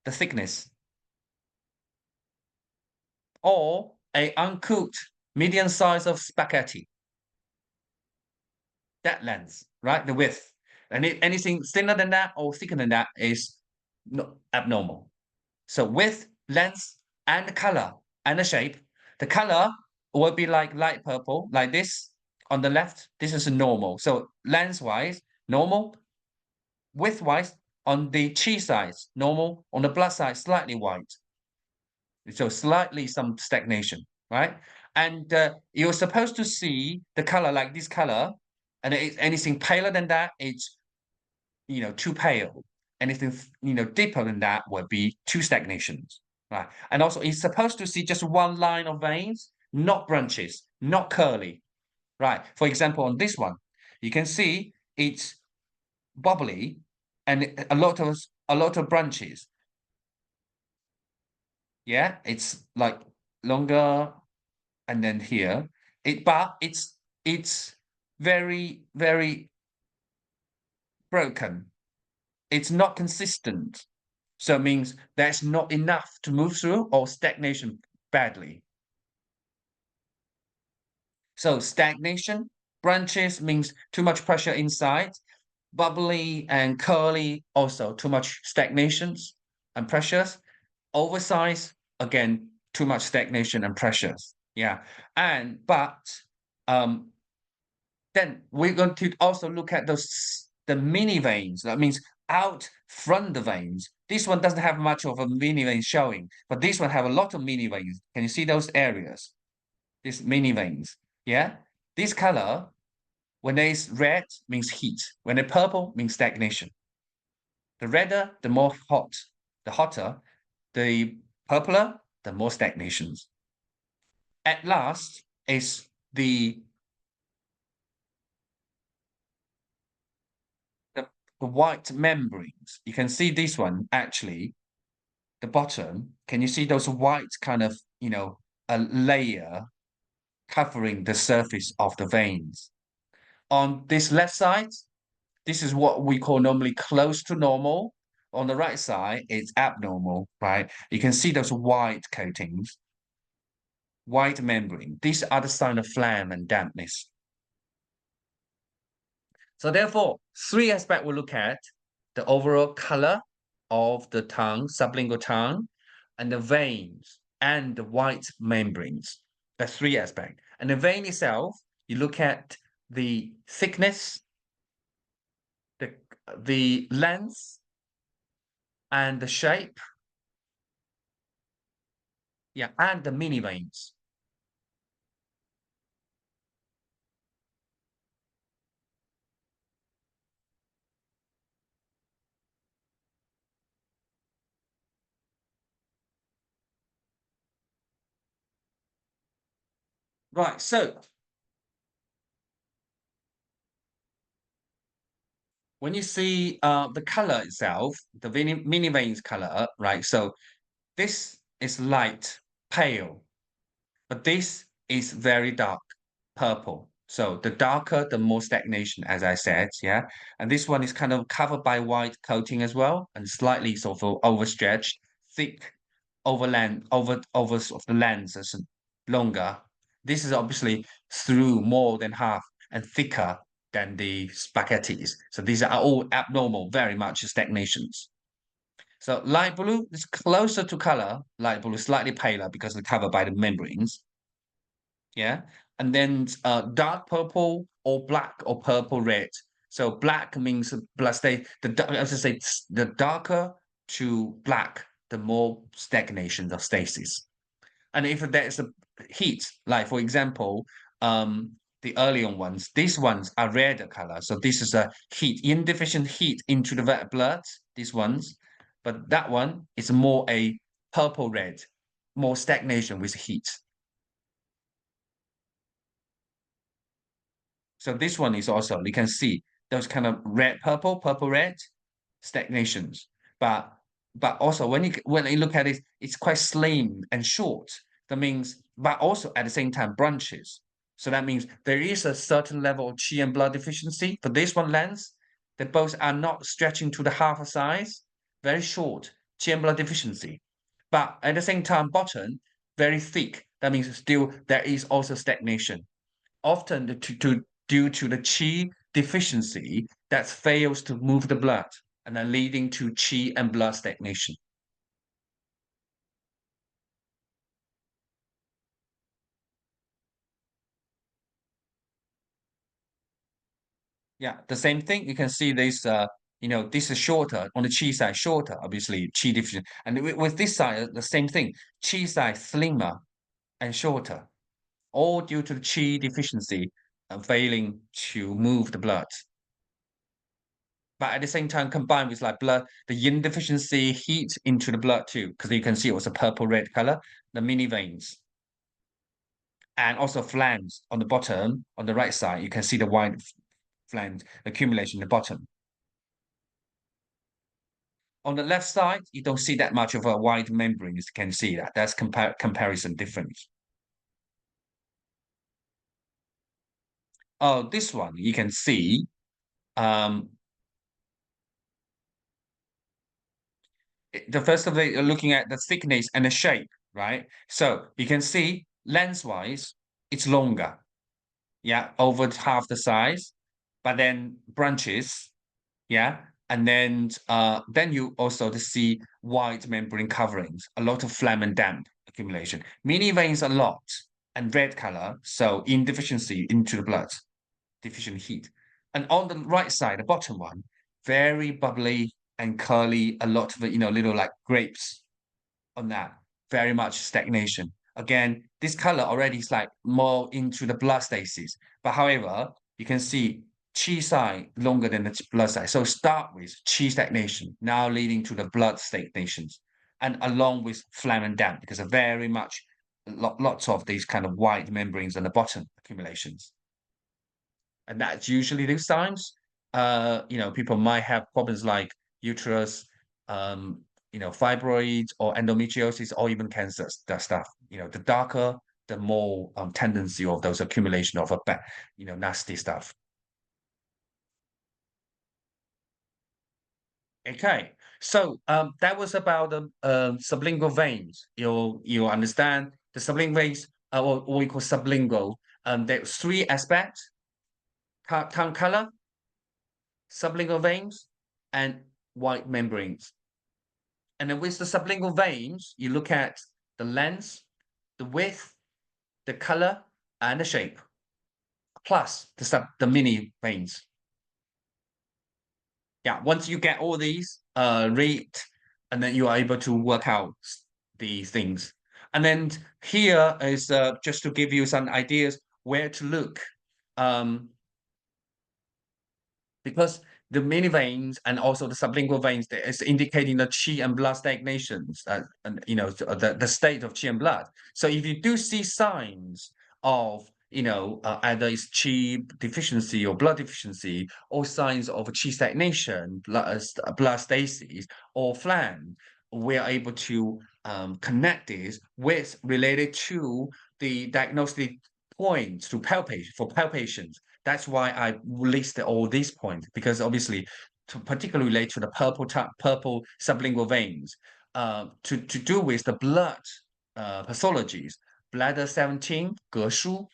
the thickness, or a uncooked medium size of spaghetti. That length, right? The width. And anything thinner than that or thicker than that is not abnormal. So width, length, and the color and the shape. The color will be like light purple, like this on the left. This is normal. So lengthwise, normal. Widthwise, on the cheese side, normal. On the blood side, slightly white. So slightly some stagnation, right? And you're supposed to see the color like this color, and anything paler than that, it's, you know, too pale. Anything, you know, deeper than that would be two stagnations, right? And also it's supposed to see just one line of veins, not branches, not curly, right? For example, on this one, you can see it's bubbly and a lot of branches. Yeah, it's like longer, and then here. But it's very, very broken. It's not consistent. So it means there's not enough to move through, or stagnation badly. So stagnation, branches means too much pressure inside. Bubbly and curly, also too much stagnations and pressures. Oversized, again, too much stagnation and pressures. Yeah. But um then we're going to also look at the mini veins. That means out front the veins. This one doesn't have much of a mini vein showing, but this one have a lot of mini veins. Can you see those areas? These mini veins. Yeah. This color, when it's red, means heat. When it's purple, means stagnation. The redder, the more hot. The hotter, the purpler, the more stagnations. At last is the white membranes. You can see this one actually, the bottom. Can you see those white kind of, a layer covering the surface of the veins? On this left side, this is what we call normally close to normal. On the right side, it's abnormal, right? You can see those white coatings, white membrane. These are the sign of phlegm and dampness. So therefore, three aspects we'll look at: the overall color of the tongue, sublingual tongue, and the veins and the white membranes. That's three aspects. And the vein itself, you look at the thickness, the length, and the shape. Yeah, and the mini veins. Right, so when you see the color itself, the mini veins color, right? So this is light, pale, but this is very dark, purple. So the darker, the more stagnation, as I said, yeah. And this one is kind of covered by white coating as well, and slightly sort of overstretched, thick, over sort of the lens is longer. This is obviously through more than half and thicker than the spaghettis. So these are all abnormal, very much stagnations. So light blue is closer to color. Light blue is slightly paler because it's covered by the membranes. Yeah. And then dark purple or black or purple red. So black means blood state. As I say, the darker to black, the more stagnation or stasis. And if there's a heat, like for example, the earlier ones, these ones are redder color. So this is a heat, insufficient heat into the blood, these ones. But that one is more a purple red, more stagnation with heat. So this one is also, you can see those kind of red, purple, red stagnations. But also when you look at it, it's quite slim and short. That means, but also at the same time branches. So that means there is a certain level of qi and blood deficiency. For this one lens, they both are not stretching to the half a size, very short qi and blood deficiency. But at the same time, bottom very thick. That means still there is also stagnation. Often due to the qi deficiency that fails to move the blood and then leading to qi and blood stagnation. Yeah, the same thing. You can see this, this is shorter on the qi side, shorter, obviously, qi deficient. And with this side, the same thing, qi side slimmer and shorter, all due to the qi deficiency failing to move the blood. But at the same time, combined with like blood, the yin deficiency heat into the blood too, because you can see it was a purple red color, the mini veins. And also flange on the bottom, on the right side, you can see the white flange accumulation in the bottom. On the left side, you don't see that much of a wide membrane. You can see that. That's comparison difference. Oh, this one you can see. The first of it, looking at the thickness and the shape, right? So you can see lengthwise, it's longer. Yeah, over half the size, but then branches, yeah, and then you also see wide membrane coverings, a lot of phlegm and damp accumulation. Mini veins a lot and red color, so insufficiency into the blood, deficient heat. And on the right side, the bottom one, very bubbly and curly, a lot of little like grapes on that, very much stagnation. Again, this color already is like more into the blood stasis. But however, you can see chi side longer than the blood side. So start with chi stagnation, now leading to the blood stagnations, and along with phlegm and damp, because very much lots of these kind of white membranes on the bottom accumulations. And that's usually these times, people might have problems like uterus, fibroids or endometriosis or even cancers, that stuff. The darker, the more tendency of those accumulation of a bad, nasty stuff. Okay, so that was about the sublingual veins. You understand the sublingual veins, or what we call sublingual. There's three aspects: tongue color, sublingual veins, and white membranes. And then with the sublingual veins, you look at the length, the width, the color, and the shape, plus the mini veins. Yeah, once you get all these, read, and then you are able to work out these things. And then here is just to give you some ideas where to look. Because the mini veins and also the sublingual veins is indicating the qi and blood stagnations, and the state of qi and blood. So if you do see signs of either it's qi deficiency or blood deficiency, or signs of qi stagnation, blood stasis, or phlegm, we are able to connect this with related to the diagnostic points to palpations. That's why I listed all these points, because obviously to particularly relate to the purple sublingual veins, to do with the blood pathologies, bladder 17, 膈腧,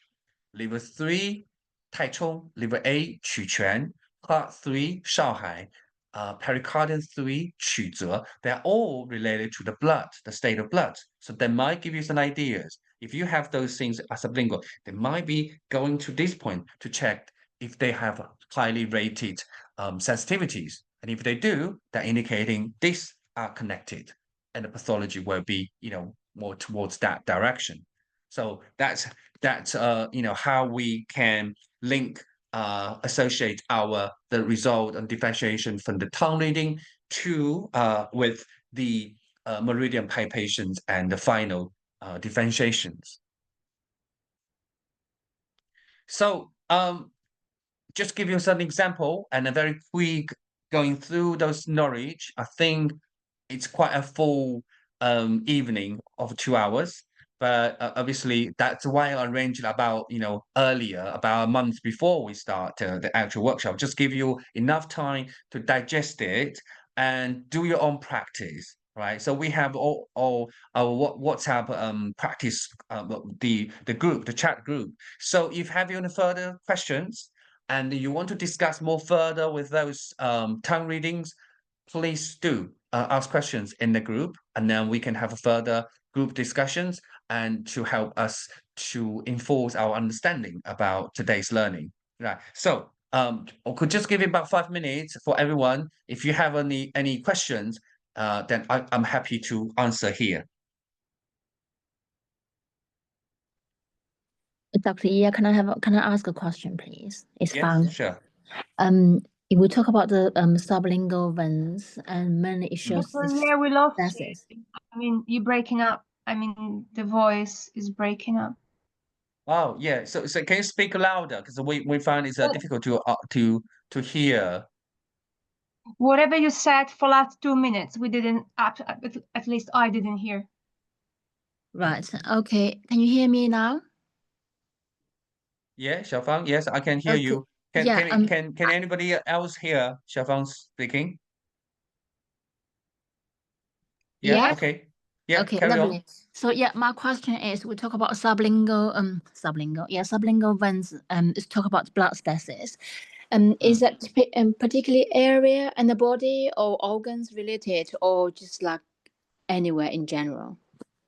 liver 3, 太冲, liver 8, 曲泉, heart 3, 少海, pericardium 3, 曲泽. They're all related to the blood, the state of blood. So they might give you some ideas. If you have those things as sublingual, they might be going to this point to check if they have highly rated sensitivities. And if they do, they're indicating these are connected, and the pathology will be, more towards that direction. So that's how we can link, associate the result and differentiation from the tongue reading to with the meridian palpations and the final differentiations. So just give you some example and a very quick going through those knowledge. I think it's quite a full evening of 2 hours, but obviously that's why I arranged about earlier, about a month before we start the actual workshop. Just give you enough time to digest it and do your own practice. Right, so we have all our WhatsApp practice, the group, the chat group. So if you have any further questions and you want to discuss more further with those tongue readings, please do ask questions in the group, and then we can have further group discussions and to help us to enforce our understanding about today's learning. Right. So I could just give you about 5 minutes for everyone. If you have any questions, then I'm happy to answer here. Dr. Ye, can I ask a question, please? It's Yes, fine. sure. If we talk about the sublingual veins and many issues, Dr. Yeah, we lost you. processes. I mean, you're breaking up. I mean, the voice is breaking up. Oh yeah. So can you speak louder? Because we find it's difficult to hear. Whatever you said for last 2 minutes, we didn't, at least I didn't hear. Right. Okay. Can you hear me now? Yeah, Xiaofang. Yes, I can hear Okay. you. Yeah. Can anybody else hear Xiaofang speaking? Yeah. Yes. Okay. Yeah. Okay, Carry lovely. on. So yeah, my question is, we talk about sublingual veins. Is talk about blood stasis. Is that particular area in the body or organs related, or just like anywhere in general?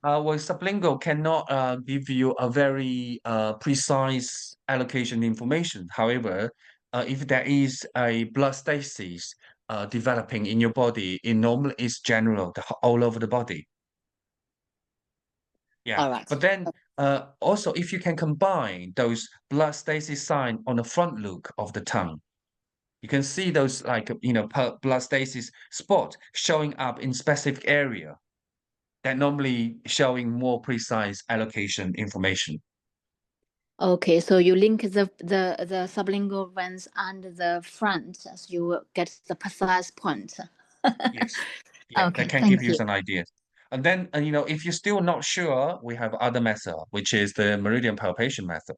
Well, sublingual cannot give you a very precise allocation information. However, if there is a blood stasis developing in your body, it normally is general, all over the body. Yeah. All right. But then also, if you can combine those blood stasis sign on the front loop of the tongue, you can see those blood stasis spot showing up in specific area that normally showing more precise allocation information. Okay, so you link the sublingual veins and the front, so you will get the precise point. Yes. Yeah, Okay, that can thank give you you. some ideas. And then, if you're still not sure, we have other method, which is the Meridian palpation method.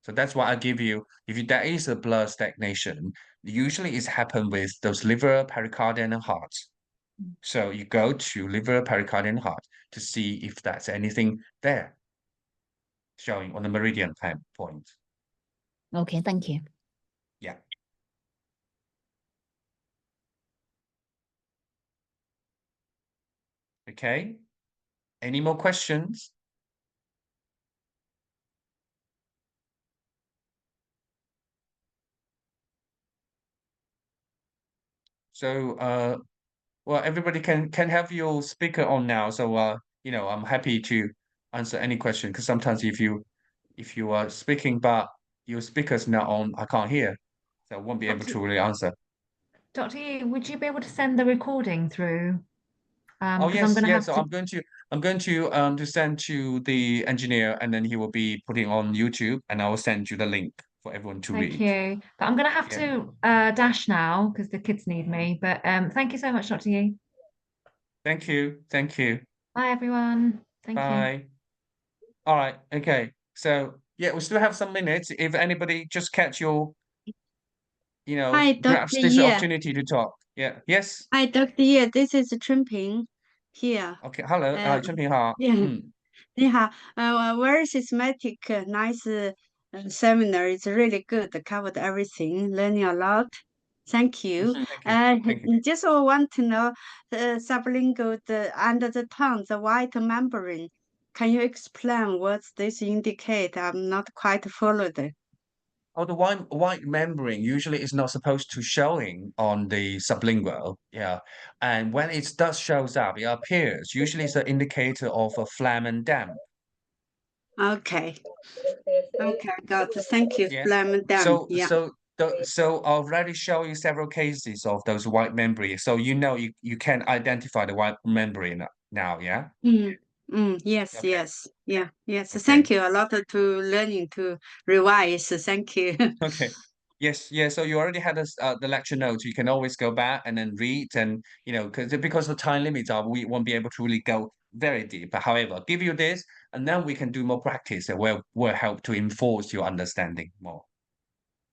So that's why I give you, there is a blood stagnation, usually it's happen with those liver, pericardium, and heart. So you go to liver, pericardium, and heart to see if that's anything there showing on the meridian point. Okay, thank you. Yeah. Okay. Any more questions? So, well, everybody can have your speaker on now. So, I'm happy to answer any question because sometimes if you are speaking but your speaker's not on, I can't hear, so I won't be able to really answer. Dr. Yu, would you be able to send the recording through? Oh Because I'm yes, going to yes. have So to. I'm going to send to the engineer, and then he will be putting on YouTube, and I will send you the link for everyone to Thank read. you. But I'm going to have Yeah. to dash now because the kids need me. But thank you so much, Dr. Yu. Thank you. Thank you. Bye, everyone. Thank you. Bye. All right. Okay. So yeah, we still have some minutes. If anybody just catch your, Hi, Dr. grabs this Ye. opportunity to talk. Yeah. Yes. Hi, Dr. Ye. This is Chunping here. Okay. Hello. Chen Ping Hao. Yeah. 你好, very systematic, nice seminar. It's really good. Covered everything. Learning a lot. Thank you. Thank you. Just want to know sublingual under the tongue, the white membrane. Can you explain what this indicate? I'm not quite followed. Oh, the white membrane usually is not supposed to showing on the sublingual. Yeah. And when it does shows up, it appears. Usually it's an indicator of a phlegm and damp. Okay. Okay, got it. Thank you. Yeah. Phlegm and damp. So Yeah. so I've already show you several cases of those white membrane. So you can identify the white membrane now, yeah? Yes, Okay. yes, yeah, yes. Okay. Thank you a lot to learning to revise. Thank you. Okay. Yes, yeah. So you already had the lecture notes. You can always go back and then read, and because the time limits are, we won't be able to really go very deep. But however, give you this, and then we can do more practice, and will help to enforce your understanding more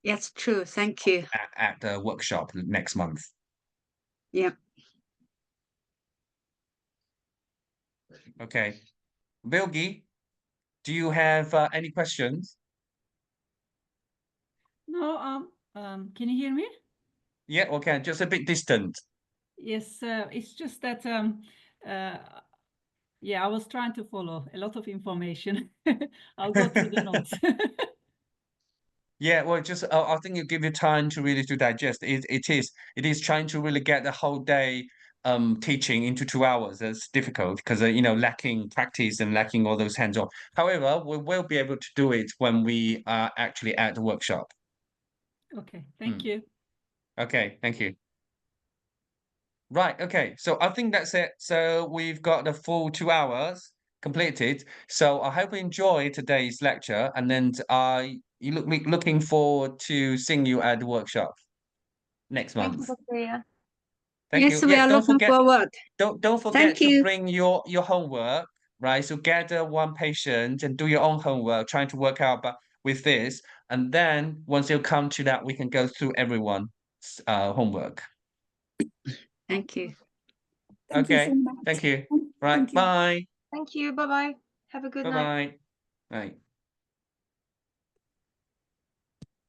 Yes, true. Thank you. at the workshop next month. Yeah. Okay, Bilgi, do you have any questions? No, can you hear me? Yeah, okay, just a bit distant. Yes, it's just that yeah, I was trying to follow a lot of information. I'll go through the notes. Yeah, well, just I think it give you time to really to digest. It is trying to really get the whole day teaching into 2 hours. That's difficult because lacking practice and lacking all those hands-on. However, we will be able to do it when we are actually at the workshop. Okay, thank you. Okay, thank you. Right, okay, so I think that's it. So we've got the full 2 hours completed. So I hope you enjoy today's lecture, and then looking forward to seeing you at the workshop next Thank you, month. Dr. Ye. Thank Yes, you. we Yeah, are don't looking forget. forward. Don't forget Thank to you. bring your homework, right? So gather one patient and do your own homework, trying to work out about with this, and then once you come to that, we can go through everyone's homework. Thank you. Thank you so Okay. much. Thank you. Thank Right. you. Bye. Thank you. Bye bye. Have a good Bye night. bye. Right.